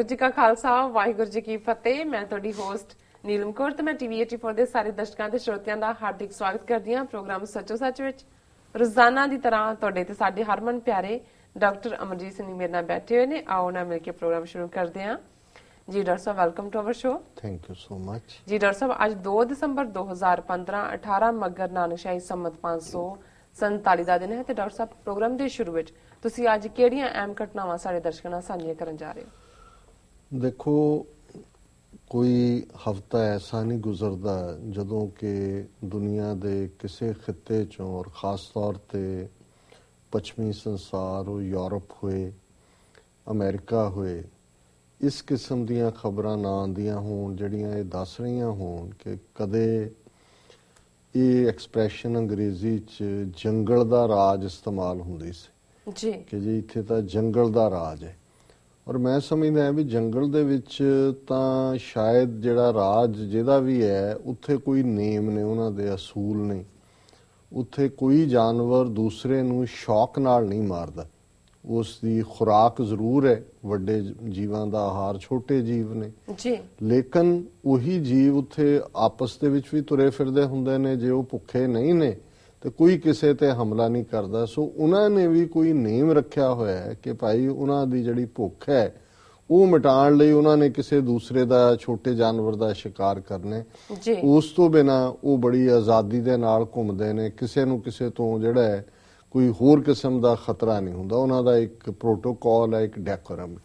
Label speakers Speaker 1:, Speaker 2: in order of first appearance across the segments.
Speaker 1: वाहिगुरू जी का खालसा वाहिगुरू जी की फतेह। मैं तुहाडी होस्ट नीलम कौर ते मैं टीवी 84 ਦੇ ਸਾਰੇ ਦਰਸ਼ਕਾਂ ਤੇ ਸਰੋਤਿਆਂ ਦਾ ਹਾਰਦਿਕ ਸਵਾਗਤ ਕਰਦੀ ਹਾਂ ਪ੍ਰੋਗਰਾਮ ਸੱਚੋ ਸੱਚ ਵਿੱਚ। ਰੋਜ਼ਾਨਾ ਦੀ ਤਰ੍ਹਾਂ ਤੁਹਾਡੇ ਤੇ ਸਾਡੇ ਹਰਮਨ ਪਿਆਰੇ ਡਾਕਟਰ ਅਮਰਜੀਤ ਸਿੰਘ ਮੇਰੇ ਨਾਲ ਬੈਠੇ ਹੋਏ ਨੇ। ਆਓ ਨਾ ਮਿਲ ਕੇ ਪ੍ਰੋਗਰਾਮ ਸ਼ੁਰੂ ਕਰਦੇ ਹਾਂ। जी डॉक्टर साहब welcome to our show.
Speaker 2: Thank you so much.
Speaker 1: जी डॉक्टर साहब आज 2 ਦਸੰਬਰ 2015 18 ਮੱਘਰ ਨਾਨਕਸ਼ਾਹੀ ਸੰਮਤ 547 ਦਾ ਦਿਨ ਹੈ ਤੇ ਡਾਕਟਰ ਸਾਹਿਬ ਪ੍ਰੋਗਰਾਮ ਦੇ ਸ਼ੁਰੂ ਵਿੱਚ ਤੁਸੀਂ ਅੱਜ ਕਿਹੜੀਆਂ ਅਹਿਮ ਘਟਨਾਵਾਂ ਸਾਡੇ ਦਰਸ਼ਕਾਂ ਨਾਲ ਸਾਂਝੀਆਂ ਕਰਨ ਜਾ ਰਹੇ ਹੋ?
Speaker 2: ਦੇਖੋ ਕੋਈ ਹਫਤਾ ਐਸਾ ਨਹੀਂ ਗੁਜ਼ਰਦਾ ਜਦੋਂ ਕਿ ਦੁਨੀਆ ਦੇ ਕਿਸੇ ਖਿੱਤੇ ਚੋਂ ਔਰ ਖਾਸ ਤੌਰ ਤੇ ਪੱਛਮੀ ਸੰਸਾਰ ਉਹ ਯੂਰਪ ਹੋਏ ਅਮਰੀਕਾ ਹੋਏ ਇਸ ਕਿਸਮ ਦੀਆਂ ਖਬਰਾਂ ਨਾ ਆਉਂਦੀਆਂ ਹੋਣ ਜਿਹੜੀਆਂ ਇਹ ਦੱਸ ਰਹੀਆਂ ਹੋਣ ਕਿ ਕਦੇ ਇਹ ਐਕਸਪ੍ਰੈਸ਼ਨ ਅੰਗਰੇਜ਼ੀ 'ਚ ਜੰਗਲ ਦਾ ਰਾਜ ਇਸਤੇਮਾਲ ਹੁੰਦੀ ਸੀ
Speaker 1: ਜੀ
Speaker 2: ਕਿ ਜੀ ਇੱਥੇ ਤਾਂ ਜੰਗਲ ਦਾ ਰਾਜ ਹੈ। ਔਰ ਮੈਂ ਸਮਝਦਾ ਵੀ ਜੰਗਲ ਦੇ ਵਿੱਚ ਤਾਂ ਸ਼ਾਇਦ ਜਿਹੜਾ ਰਾਜ ਜਿਹਦਾ ਵੀ ਹੈ ਉੱਥੇ ਕੋਈ ਨੇਮ ਨੇ, ਉਹਨਾਂ ਦੇ ਅਸੂਲ ਨੇ। ਉੱਥੇ ਕੋਈ ਜਾਨਵਰ ਦੂਸਰੇ ਨੂੰ ਸ਼ੌਕ ਨਾਲ ਨਹੀਂ ਮਾਰਦਾ। ਉਸ ਦੀ ਖੁਰਾਕ ਜ਼ਰੂਰ ਹੈ, ਵੱਡੇ ਜੀਵਾਂ ਦਾ ਆਹਾਰ ਛੋਟੇ ਜੀਵ ਨੇ
Speaker 1: ਜੀ,
Speaker 2: ਲੇਕਿਨ ਉਹੀ ਜੀਵ ਉੱਥੇ ਆਪਸ ਦੇ ਵਿੱਚ ਵੀ ਤੁਰੇ ਫਿਰਦੇ ਹੁੰਦੇ ਨੇ। ਜੇ ਉਹ ਭੁੱਖੇ ਨਹੀਂ ਨੇ ਤੇ ਕੋਈ ਕਿਸੇ ਤੇ ਹਮਲਾ ਨਹੀਂ ਕਰਦਾ। ਸੋ ਉਹਨਾਂ ਨੇ ਵੀ ਕੋਈ ਨੇਮ ਰੱਖਿਆ ਹੋਇਆ ਹੈ ਕਿ ਭਾਈ ਉਹਨਾਂ ਦੀ ਜਿਹੜੀ ਭੁੱਖ ਹੈ ਉਹ ਮਿਟਾਉਣ ਲਈ ਉਹਨਾਂ ਨੇ ਕਿਸੇ ਦੂਸਰੇ ਦਾ ਛੋਟੇ ਜਾਨਵਰ ਦਾ ਸ਼ਿਕਾਰ ਕਰਨਾ। ਉਸ ਤੋਂ ਬਿਨਾਂ ਉਹ ਬੜੀ ਆਜ਼ਾਦੀ ਦੇ ਨਾਲ ਘੁੰਮਦੇ ਨੇ। ਕਿਸੇ ਨੂੰ ਕਿਸੇ ਤੋਂ ਜਿਹੜਾ ਹੈ ਕੋਈ ਹੋਰ ਕਿਸਮ ਦਾ ਖਤਰਾ ਨਹੀਂ ਹੁੰਦਾ। ਉਹਨਾਂ ਦਾ ਇੱਕ ਪ੍ਰੋਟੋਕਾਲ ਹੈ, ਇੱਕ ਡੈਕੋਰਮ।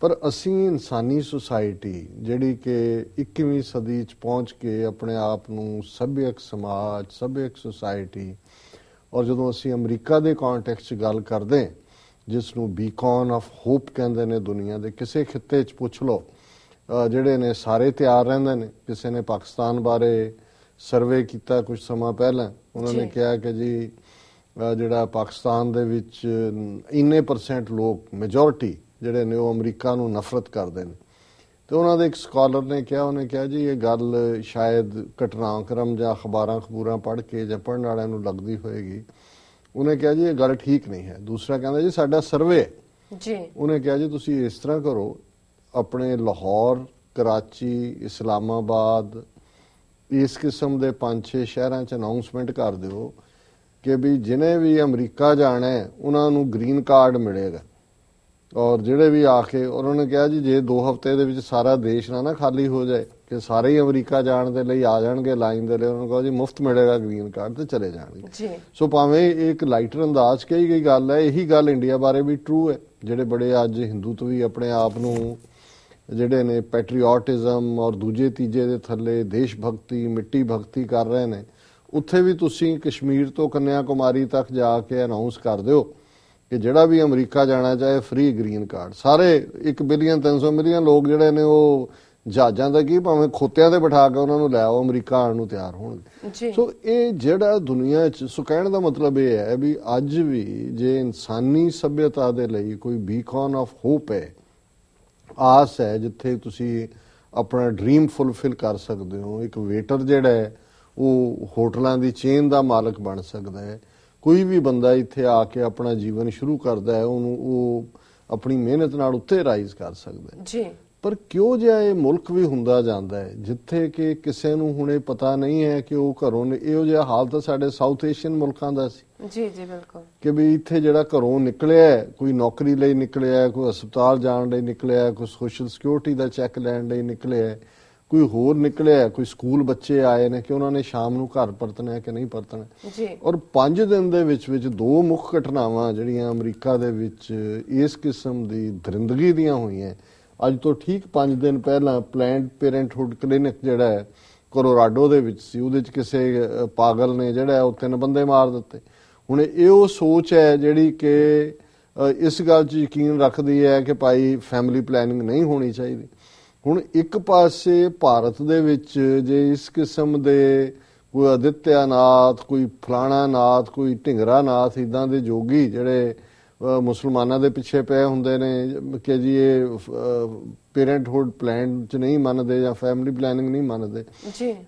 Speaker 2: ਪਰ ਅਸੀਂ ਇਨਸਾਨੀ ਸੁਸਾਇਟੀ ਜਿਹੜੀ ਕਿ 21ਵੀਂ ਸਦੀ 'ਚ ਪਹੁੰਚ ਕੇ ਆਪਣੇ ਆਪ ਨੂੰ ਸੱਭਿਅਕ ਸਮਾਜ, ਸੱਭਿਅਕ ਸੁਸਾਇਟੀ, ਔਰ ਜਦੋਂ ਅਸੀਂ ਅਮਰੀਕਾ ਦੇ ਕੰਟੈਕਸਟ 'ਚ ਗੱਲ ਕਰਦੇ ਜਿਸ ਨੂੰ ਬੀਕਨ ਆਫ ਹੋਪ ਕਹਿੰਦੇ ਨੇ, ਦੁਨੀਆ ਦੇ ਕਿਸੇ ਖਿੱਤੇ 'ਚ ਪੁੱਛ ਲਓ ਜਿਹੜੇ ਨੇ ਸਾਰੇ ਤਿਆਰ ਰਹਿੰਦੇ ਨੇ। ਕਿਸੇ ਨੇ ਪਾਕਿਸਤਾਨ ਬਾਰੇ ਸਰਵੇ ਕੀਤਾ ਕੁਝ ਸਮਾਂ ਪਹਿਲਾਂ, ਉਹਨਾਂ ਨੇ ਕਿਹਾ ਕਿ ਜੀ ਜਿਹੜਾ ਪਾਕਿਸਤਾਨ ਦੇ ਵਿੱਚ ਇੰਨੇ % ਲੋਕ ਮੈਜੋਰਿਟੀ ਜਿਹੜੇ ਨੇ ਉਹ ਅਮਰੀਕਾ ਨੂੰ ਨਫ਼ਰਤ ਕਰਦੇ ਨੇ। ਤੇ ਉਹਨਾਂ ਦੇ ਇੱਕ ਸਕਾਲਰ ਨੇ ਕਿਹਾ, ਉਹਨੇ ਕਿਹਾ ਜੀ ਇਹ ਗੱਲ ਸ਼ਾਇਦ ਘਟਨਾਕ੍ਰਮ ਜਾਂ ਅਖਬਾਰਾਂ ਪੜ੍ਹ ਕੇ ਜਾਂ ਪੜ੍ਹਨ ਵਾਲਿਆਂ ਨੂੰ ਲੱਗਦੀ ਹੋਏਗੀ। ਉਹਨੇ ਕਿਹਾ ਜੀ ਇਹ ਗੱਲ ਠੀਕ ਨਹੀਂ ਹੈ। ਦੂਸਰਾ ਕਹਿੰਦਾ ਜੀ ਸਾਡਾ ਸਰਵੇ
Speaker 1: ਜੀ।
Speaker 2: ਉਹਨੇ ਕਿਹਾ ਜੀ ਤੁਸੀਂ ਇਸ ਤਰ੍ਹਾਂ ਕਰੋ, ਆਪਣੇ ਲਾਹੌਰ, ਕਰਾਚੀ, ਇਸਲਾਮਾਬਾਦ, ਇਸ ਕਿਸਮ ਦੇ 5-6 ਸ਼ਹਿਰਾਂ 'ਚ ਅਨਾਊਂਸਮੈਂਟ ਕਰ ਦਿਓ ਕਿ ਵੀ ਜਿਹਨੇ ਵੀ ਅਮਰੀਕਾ ਜਾਣਾ ਹੈ ਉਹਨਾਂ ਨੂੰ ਗ੍ਰੀਨ ਕਾਰਡ ਮਿਲੇਗਾ। ਔਰ ਜਿਹੜੇ ਵੀ ਆ ਕੇ, ਉਹਨਾਂ ਨੇ ਕਿਹਾ ਜੀ ਜੇ 2 ਹਫ਼ਤੇ ਦੇ ਵਿੱਚ ਸਾਰਾ ਦੇਸ਼ ਨਾ ਖਾਲੀ ਹੋ ਜਾਏ ਕਿ ਸਾਰੇ ਹੀ ਅਮਰੀਕਾ ਜਾਣ ਦੇ ਲਈ ਆ ਜਾਣਗੇ ਲਾਈਨ ਦੇ ਲਈ, ਉਹਨਾਂ ਨੂੰ ਕਹੋ ਜੀ ਮੁਫਤ ਮਿਲੇਗਾ ਗ੍ਰੀਨ ਕਾਰਡ ਤੇ ਚਲੇ ਜਾਣਗੇ। ਸੋ ਭਾਵੇਂ ਇਹ ਇੱਕ ਲਾਈਟਰ ਅੰਦਾਜ਼ ਕਹੀ ਗਈ ਗੱਲ ਹੈ, ਇਹੀ ਗੱਲ ਇੰਡੀਆ ਬਾਰੇ ਵੀ ਟਰੂ ਹੈ। ਜਿਹੜੇ ਬੜੇ ਅੱਜ ਹਿੰਦੂਤਵ ਵੀ ਆਪਣੇ ਆਪ ਨੂੰ ਜਿਹੜੇ ਨੇ ਪੈਟਰੀਓਟਿਜ਼ਮ ਔਰ ਦੂਜੇ ਤੀਜੇ ਦੇ ਥੱਲੇ ਦੇਸ਼ ਭਗਤੀ, ਮਿੱਟੀ ਭਗਤੀ ਕਰ ਰਹੇ ਨੇ, ਉੱਥੇ ਵੀ ਤੁਸੀਂ ਕਸ਼ਮੀਰ ਤੋਂ ਕੰਨਿਆ ਕੁਮਾਰੀ ਤੱਕ ਜਾ ਕੇ ਅਨਾਊਂਸ ਕਰ ਦਿਓ ਕਿ ਜਿਹੜਾ ਵੀ ਅਮਰੀਕਾ ਜਾਣਾ ਚਾਹੇ ਫ੍ਰੀ ਗ੍ਰੀਨ ਕਾਰਡ। ਸਾਰੇ 1 ਬਿਲੀਅਨ 300 ਮਿਲੀਅਨ ਲੋਕ ਜਿਹੜੇ ਨੇ ਉਹ ਜਹਾਜ਼ਾਂ ਦਾ ਕੀ ਭਾਵੇਂ ਖੋਤਿਆਂ ਤੇ ਬਿਠਾ ਕੇ ਉਹਨਾਂ ਨੂੰ ਲੈ ਆਓ, ਅਮਰੀਕਾ ਆਉਣ ਨੂੰ ਤਿਆਰ ਹੋਣਗੇ। ਸੋ ਇਹ ਜਿਹੜਾ ਦੁਨੀਆ 'ਚ, ਸੋ ਕਹਿਣ ਦਾ ਮਤਲਬ ਇਹ ਹੈ ਵੀ ਅੱਜ ਵੀ ਜੇ ਇਨਸਾਨੀ ਸੱਭਿਅਤਾ ਦੇ ਲਈ ਕੋਈ ਬੀਕਨ ਆਫ ਹੋਪ ਹੈ, ਆਸ ਹੈ ਜਿੱਥੇ ਤੁਸੀਂ ਆਪਣਾ ਡ੍ਰੀਮ ਫੁਲਫਿਲ ਕਰ ਸਕਦੇ ਹੋ। ਇੱਕ ਵੇਟਰ ਜਿਹੜਾ ਹੈ ਉਹ ਹੋਟਲਾਂ ਦੀ ਚੇਨ ਦਾ ਮਾਲਕ ਬਣ ਸਕਦਾ ਹੈ। ਕੋਈ ਵੀ ਬੰਦਾ ਇੱਥੇ ਆ ਕੇ ਆਪਣਾ ਜੀਵਨ ਸ਼ੁਰੂ ਕਰਦਾ ਹੈ, ਉਹਨੂੰ ਉਹ ਆਪਣੀ ਮਿਹਨਤ ਨਾਲ ਉੱਤੇ ਰਾਈਜ਼ ਕਰ ਸਕਦਾ ਹੈ। ਪਰ ਕਿਉਂ ਜਿਹਾ ਇਹ ਮੁਲਕ ਵੀ ਹੁੰਦਾ ਜਾਂਦਾ ਹੈ ਜਿੱਥੇ ਕਿ ਕਿਸੇ ਨੂੰ ਹੁਣ ਇਹ ਪਤਾ ਨਹੀਂ ਹੈ ਕਿ ਉਹ ਘਰੋਂ, ਇਹੋ ਜਿਹਾ ਹਾਲ ਤਾਂ ਸਾਡੇ ਸਾਊਥ ਏਸ਼ੀਅਨ ਮੁਲਕਾਂ ਦਾ ਸੀ।
Speaker 1: ਜੀ ਜੀ ਬਿਲਕੁਲ, ਕਿ
Speaker 2: ਵੀ ਇੱਥੇ ਜਿਹੜਾ ਘਰੋਂ ਨਿਕਲਿਆ, ਕੋਈ ਨੌਕਰੀ ਲਈ ਨਿਕਲਿਆ, ਕੋਈ ਹਸਪਤਾਲ ਜਾਣ ਲਈ ਨਿਕਲਿਆ, ਕੋਈ ਸੋਸ਼ਲ ਸਿਕਿਉਰਿਟੀ ਦਾ ਚੈੱਕ ਲੈਣ ਲਈ ਨਿਕਲਿਆ, ਕੋਈ ਹੋਰ ਨਿਕਲਿਆ, ਕੋਈ ਸਕੂਲ ਬੱਚੇ ਆਏ ਨੇ ਕਿ ਉਹਨਾਂ ਨੇ ਸ਼ਾਮ ਨੂੰ ਘਰ ਪਰਤਣਾ ਕਿ ਨਹੀਂ ਪਰਤਣਾ। ਔਰ 5 ਦਿਨ ਦੇ ਵਿੱਚ 2 ਮੁੱਖ ਘਟਨਾਵਾਂ ਜਿਹੜੀਆਂ ਅਮਰੀਕਾ ਦੇ ਵਿੱਚ ਇਸ ਕਿਸਮ ਦੀ ਦਰਿੰਦਗੀ ਦੀਆਂ ਹੋਈਆਂ। ਅੱਜ ਤੋਂ ਠੀਕ 5 ਦਿਨ ਪਹਿਲਾਂ ਪਲੈਨਡ ਪੇਰੈਂਟਹੁੱਡ ਕਲੀਨਿਕ ਜਿਹੜਾ ਹੈ ਕੋਲੋਰਾਡੋ ਦੇ ਵਿੱਚ ਸੀ, ਉਹਦੇ 'ਚ ਕਿਸੇ ਪਾਗਲ ਨੇ ਜਿਹੜਾ ਉਹ 3 ਬੰਦੇ ਮਾਰ ਦਿੱਤੇ। ਹੁਣ ਇਹ ਉਹ ਸੋਚ ਹੈ ਜਿਹੜੀ ਕਿ ਇਸ ਗੱਲ 'ਚ ਯਕੀਨ ਰੱਖਦੀ ਹੈ ਕਿ ਭਾਈ ਫੈਮਿਲੀ ਪਲੈਨਿੰਗ ਨਹੀਂ ਹੋਣੀ ਚਾਹੀਦੀ। ਹੁਣ ਇੱਕ ਪਾਸੇ ਭਾਰਤ ਦੇ ਵਿੱਚ ਜੇ ਇਸ ਕਿਸਮ ਦੇ ਕੋਈ ਅਦਿੱਤਿਆ ਨਾਥ, ਕੋਈ ਫਲਾਣਾ ਨਾਥ, ਕੋਈ ਢਿੰਗਰਾ ਨਾਥ, ਇੱਦਾਂ ਦੇ ਜੋਗੀ ਜਿਹੜੇ ਮੁਸਲਮਾਨਾਂ ਦੇ ਪਿੱਛੇ ਪਏ ਹੁੰਦੇ ਨੇ ਕਿ ਜੀ ਇਹ ਪੇਰੈਂਟਹੁੱਡ ਪਲਾਨ 'ਚ ਨਹੀਂ ਮੰਨਦੇ ਜਾਂ ਫੈਮਿਲੀ ਪਲੈਨਿੰਗ ਨਹੀਂ ਮੰਨਦੇ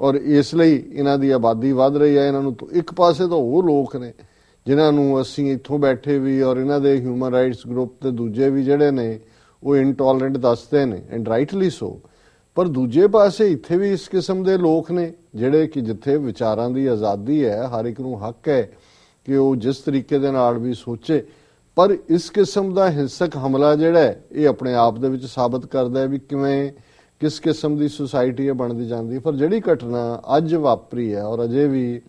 Speaker 2: ਔਰ ਇਸ ਲਈ ਇਹਨਾਂ ਦੀ ਆਬਾਦੀ ਵੱਧ ਰਹੀ ਹੈ। ਇਹਨਾਂ ਨੂੰ ਇੱਕ ਪਾਸੇ ਤਾਂ ਉਹ ਲੋਕ ਨੇ ਜਿਨ੍ਹਾਂ ਨੂੰ ਅਸੀਂ ਇੱਥੋਂ ਬੈਠੇ ਵੀ ਔਰ ਇਹਨਾਂ ਦੇ ਹਿਊਮਨ ਰਾਈਟਸ ਗਰੁੱਪ ਤੇ ਦੂਜੇ ਵੀ ਜਿਹੜੇ ਨੇ ਉਹ ਇਨਟੋਲਰੈਂਟ ਦੱਸਦੇ ਨੇ ਐਂਡ ਰਾਈਟਲੀ ਸੋ। ਪਰ ਦੂਜੇ ਪਾਸੇ ਇੱਥੇ ਵੀ ਇਸ ਕਿਸਮ ਦੇ ਲੋਕ ਨੇ ਜਿਹੜੇ ਕਿ ਜਿੱਥੇ ਵਿਚਾਰਾਂ ਦੀ ਆਜ਼ਾਦੀ ਹੈ, ਹਰ ਇੱਕ ਨੂੰ ਹੱਕ ਹੈ ਕਿ ਉਹ ਜਿਸ ਤਰੀਕੇ ਦੇ ਨਾਲ ਵੀ ਸੋਚੇ, ਪਰ ਇਸ ਕਿਸਮ ਦਾ ਹਿੰਸਕ ਹਮਲਾ ਜਿਹੜਾ ਹੈ ਇਹ ਆਪਣੇ ਆਪ ਦੇ ਵਿੱਚ ਸਾਬਤ ਕਰਦਾ ਹੈ ਵੀ ਕਿਵੇਂ ਕਿਸ ਕਿਸਮ ਦੀ ਸੁਸਾਇਟੀ ਇਹ ਬਣਦੀ ਜਾਂਦੀ। ਪਰ ਜਿਹੜੀ ਘਟਨਾ ਅੱਜ ਵਾਪਰੀ ਹੈ ਔਰ ਅਜੇ ਵੀ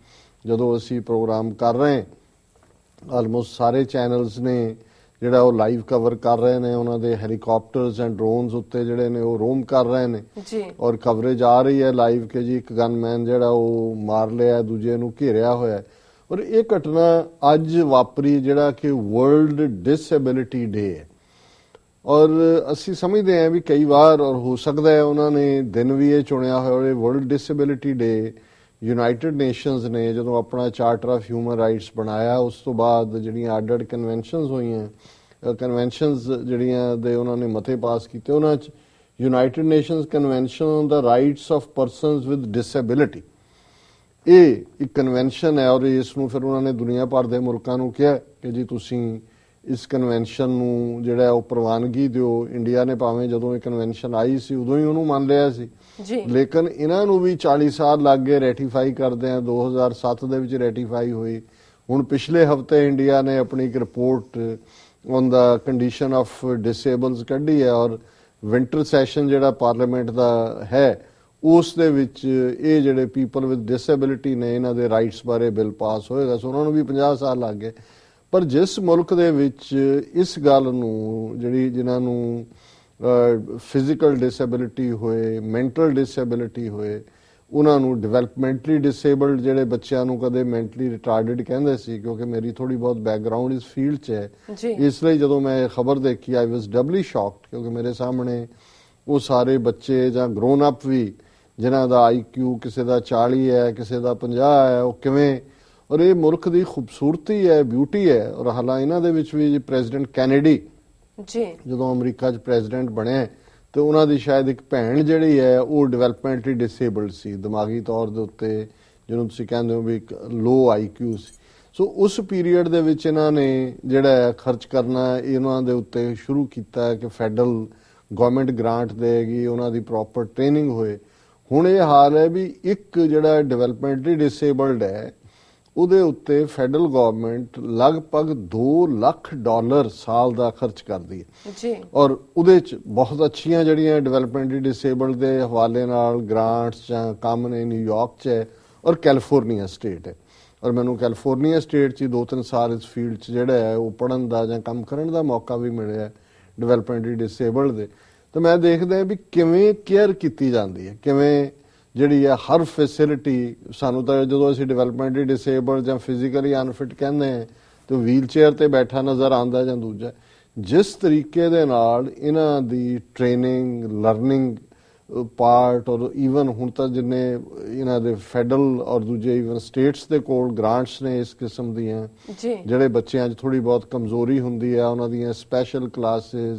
Speaker 2: ਜਦੋਂ ਅਸੀਂ ਪ੍ਰੋਗਰਾਮ ਕਰ ਰਹੇ ਹਾਂ ਆਲਮੋਸਟ ਸਾਰੇ ਚੈਨਲਸ ਨੇ ਜਿਹੜਾ ਉਹ ਲਾਈਵ ਕਵਰ ਕਰ ਰਹੇ ਨੇ, ਉਹਨਾਂ ਦੇ ਹੈਲੀਕਾਪਟਰਸ ਐਂਡ ਡਰੋਨਸ ਉੱਤੇ ਜਿਹੜੇ ਨੇ ਉਹ ਰੋਮ ਕਰ ਰਹੇ ਨੇ
Speaker 1: ਜੀ
Speaker 2: ਔਰ ਕਵਰੇਜ ਆ ਰਹੀ ਹੈ ਲਾਈਵ ਕਿ ਜੀ ਇੱਕ ਗਨਮੈਨ ਜਿਹੜਾ ਉਹ ਮਾਰ ਲਿਆ, ਦੂਜੇ ਨੂੰ ਘੇਰਿਆ ਹੋਇਆ। ਔਰ ਇਹ ਘਟਨਾ ਅੱਜ ਵਾਪਰੀ ਜਿਹੜਾ ਕਿ ਵਰਲਡ ਡਿਸਏਬਿਲਿਟੀ ਡੇ ਹੈ ਔਰ ਅਸੀਂ ਸਮਝਦੇ ਹਾਂ ਵੀ ਕਈ ਵਾਰ ਔਰ ਹੋ ਸਕਦਾ ਹੈ ਉਹਨਾਂ ਨੇ ਦਿਨ ਵੀ ਇਹ ਚੁਣਿਆ ਹੋਇਆ ਔਰ ਇਹ ਵਰਲਡ ਡਿਸਏਬਿਲਿਟੀ ਡੇ ਯੂਨਾਈਟਿਡ ਨੇਸ਼ਨਸ ਨੇ ਜਦੋਂ ਆਪਣਾ ਚਾਰਟਰ ਆਫ ਹਿਊਮਨ ਰਾਈਟਸ ਬਣਾਇਆ ਉਸ ਤੋਂ ਬਾਅਦ ਜਿਹੜੀਆਂ ਅੱਡ-ਅੱਡ ਕਨਵੈਨਸ਼ਨਸ ਹੋਈਆਂ ਕਨਵੈਨਸ਼ਨਸ ਜਿਹੜੀਆਂ ਦੇ ਉਹਨਾਂ ਨੇ ਮਤੇ ਪਾਸ ਕੀਤੇ, ਉਹਨਾਂ 'ਚ United nations convention on the rights of persons with disability ਇਹ ਇੱਕ ਕਨਵੈਨਸ਼ਨ ਹੈ ਔਰ ਇਸ ਨੂੰ ਫਿਰ ਉਹਨਾਂ ਨੇ ਦੁਨੀਆ ਭਰ ਦੇ ਮੁਲਕਾਂ ਨੂੰ ਕਿਹਾ ਕਿ ਜੀ ਤੁਸੀਂ ਇਸ ਕਨਵੈਨਸ਼ਨ ਨੂੰ ਜਿਹੜਾ ਉਹ ਪ੍ਰਵਾਨਗੀ ਦਿਓ। ਇੰਡੀਆ ਨੇ ਭਾਵੇਂ ਜਦੋਂ ਇਹ ਕਨਵੈਨਸ਼ਨ ਆਈ ਸੀ ਉਦੋਂ ਹੀ ਉਹਨੂੰ ਮੰਨ ਲਿਆ ਸੀ
Speaker 1: ਜੀ,
Speaker 2: ਲੇਕਿਨ ਇਹਨਾਂ ਨੂੰ ਵੀ 40 ਸਾਲ ਲੱਗ ਗਏ ਰੈਟੀਫਾਈ ਕਰਦੇ ਆ। 2007 ਦੇ ਵਿੱਚ ਰੈਟੀਫਾਈ ਹੋਈ। ਹੁਣ ਪਿਛਲੇ ਹਫਤੇ ਇੰਡੀਆ ਨੇ ਆਪਣੀ ਇੱਕ report on the condition of disabled ਕੱਢੀ ਹੈ ਔਰ ਵਿੰਟਰ ਸੈਸ਼ਨ ਜਿਹੜਾ ਪਾਰਲੀਮੈਂਟ ਦਾ ਹੈ ਉਸ ਦੇ ਵਿੱਚ ਇਹ ਜਿਹੜੇ ਪੀਪਲ ਵਿਦ ਡਿਸੇਬਿਲਿਟੀ ਨੇ ਇਹਨਾਂ ਦੇ ਰਾਈਟਸ ਬਾਰੇ ਬਿੱਲ ਪਾਸ ਹੋਏਗਾ। ਸੋ ਉਹਨਾਂ ਨੂੰ ਵੀ 50 ਸਾਲ ਲੱਗ ਗਏ। ਪਰ ਜਿਸ ਮੁਲਕ ਦੇ ਵਿੱਚ ਇਸ ਗੱਲ ਨੂੰ ਜਿਨ੍ਹਾਂ ਨੂੰ ਫਿਜ਼ੀਕਲ ਡਿਸੇਬਿਲਿਟੀ ਹੋਏ, ਮੈਂਟਲ ਡਿਸੇਬਿਲਿਟੀ ਹੋਏ, ਉਹਨਾਂ ਨੂੰ ਡਿਵੈਲਪਮੈਂਟਲੀ ਡਿਸੇਬਲਡ ਜਿਹੜੇ ਬੱਚਿਆਂ ਨੂੰ ਕਦੇ ਮੈਂਟਲੀ ਰਿਟਾਰਡਡ ਕਹਿੰਦੇ ਸੀ ਕਿਉਂਕਿ ਮੇਰੀ ਥੋੜੀ ਬਹੁਤ ਬੈਕਗ੍ਰਾਉਂਡ ਇਸ ਫੀਲਡ 'ਚ ਹੈ, ਇਸ ਲਈ ਜਦੋਂ ਮੈਂ ਖਬਰ ਦੇਖੀ ਆਈ ਵਾਸ ਡਬਲੀ ਸ਼ੌਕਡ ਕਿਉਂਕਿ ਮੇਰੇ ਸਾਹਮਣੇ ਉਹ ਸਾਰੇ ਬੱਚੇ ਜਾਂ ਗਰੋਨ ਅਪ ਵੀ ਜਿਨ੍ਹਾਂ ਦਾ IQ ਕਿਸੇ ਦਾ 40 ਹੈ, ਕਿਸੇ ਦਾ 50 ਹੈ, ਉਹ ਕਿਵੇਂ ਔਰ ਇਹ ਮੁਲਕ ਦੀ ਖੂਬਸੂਰਤੀ ਹੈ, ਬਿਊਟੀ ਹੈ। ਔਰ ਹਾਲਾਂ ਇਹਨਾਂ ਦੇ ਵਿੱਚ ਵੀ ਪ੍ਰੈਜ਼ੀਡੈਂਟ ਕੈਨੇਡੀ
Speaker 1: ਜੀ
Speaker 2: ਜਦੋਂ ਅਮਰੀਕਾ 'ਚ ਪ੍ਰੈਜ਼ੀਡੈਂਟ ਬਣਿਆ ਤੇ ਉਹਨਾਂ ਦੀ ਸ਼ਾਇਦ ਇੱਕ ਭੈਣ ਜਿਹੜੀ ਹੈ ਉਹ ਡਿਵੈਲਪਮੈਂਟਲੀ ਡਿਸੇਬਲਡ ਸੀ, ਦਿਮਾਗੀ ਤੌਰ ਦੇ ਉੱਤੇ ਜਿਹਨੂੰ ਤੁਸੀਂ ਕਹਿੰਦੇ ਹੋ ਵੀ ਇੱਕ ਲੋ IQ ਸੀ। ਸੋ ਉਸ ਪੀਰੀਅਡ ਦੇ ਵਿੱਚ ਇਹਨਾਂ ਨੇ ਜਿਹੜਾ ਖਰਚ ਕਰਨਾ ਇਹਨਾਂ ਦੇ ਉੱਤੇ ਸ਼ੁਰੂ ਕੀਤਾ ਕਿ ਫੈਡਰਲ ਗਵਰਨਮੈਂਟ ਗ੍ਰਾਂਟ ਦੇਗੀ, ਉਹਨਾਂ ਦੀ ਪ੍ਰੋਪਰ ਟ੍ਰੇਨਿੰਗ ਹੋਏ। ਹੁਣ ਇਹ ਹਾਲ ਹੈ ਵੀ ਇੱਕ ਜਿਹੜਾ ਡਿਵੈਲਪਮੈਂਟਲੀ ਡਿਸੇਬਲਡ ਹੈ ਉਹਦੇ ਉੱਤੇ ਫੈਡਰਲ ਗਵਰਨਮੈਂਟ ਲਗਭਗ $2 ਲੱਖ ਸਾਲ ਦਾ ਖਰਚ ਕਰਦੀ ਹੈ
Speaker 1: ਜੀ
Speaker 2: ਔਰ ਉਹਦੇ ਚ ਬਹੁਤ ਅੱਛੀਆਂ ਜਿਹੜੀਆਂ ਡਿਵੈਲਪਮੈਂਟਲੀ ਡਿਸੇਬਲਡ ਦੇ ਹਵਾਲੇ ਨਾਲ ਗ੍ਰਾਂਟਸ ਜਾਂ ਕੰਮ ਨੇ ਨਿਊਯਾਰਕ 'ਚ ਹੈ ਔਰ ਕੈਲੀਫੋਰਨੀਆ ਸਟੇਟ ਹੈ। ਔਰ ਮੈਨੂੰ ਕੈਲੀਫੋਰਨੀਆ ਸਟੇਟ 'ਚ 2-3 ਸਾਲ ਇਸ ਫੀਲਡ 'ਚ ਜਿਹੜਾ ਹੈ ਉਹ ਪੜ੍ਹਨ ਦਾ ਜਾਂ ਕੰਮ ਕਰਨ ਦਾ ਮੌਕਾ ਵੀ ਮਿਲਿਆ ਡਿਵੈਲਪਮੈਂਟਲੀ ਡਿਸੇਬਲਡ ਦੇ। ਤਾਂ ਮੈਂ ਦੇਖਦਾ ਵੀ ਕਿਵੇਂ ਕੇਅਰ ਕੀਤੀ ਜਾਂਦੀ ਹੈ, ਕਿਵੇਂ ਜਿਹੜੀ ਹੈ ਹਰ ਫੈਸਿਲਿਟੀ ਸਾਨੂੰ ਤਾਂ ਜਦੋਂ ਅਸੀਂ ਡਿਵੈਲਪਮੈਂਟਲੀ ਡਿਸੇਬਲਡ ਜਾਂ ਫਿਜ਼ੀਕਲੀ ਅਨਫਿਟ ਕਹਿੰਦੇ ਹਾਂ ਤੇ ਵੀਲ ਚੇਅਰ ਤੇ ਬੈਠਾ ਨਜ਼ਰ ਆਉਂਦਾ ਜਾਂ ਦੂਜਾ ਜਿਸ ਤਰੀਕੇ ਦੇ ਨਾਲ ਇਹਨਾਂ ਦੀ ਟ੍ਰੇਨਿੰਗ ਲਰਨਿੰਗ ਪਾਰਟ ਔਰ ਈਵਨ ਹੁਣ ਤਾਂ ਜਿੰਨੇ ਇਹਨਾਂ ਦੇ ਫੈਡਰਲ ਔਰ ਦੂਜੇ ਈਵਨ ਸਟੇਟਸ ਦੇ ਕੋਲ ਗ੍ਰਾਂਟਸ ਨੇ ਇਸ ਕਿਸਮ ਦੀਆਂ ਜਿਹੜੇ ਬੱਚਿਆਂ 'ਚ ਥੋੜੀ ਬਹੁਤ ਕਮਜ਼ੋਰੀ ਹੁੰਦੀ ਹੈ ਉਹਨਾਂ ਦੀਆਂ special classes,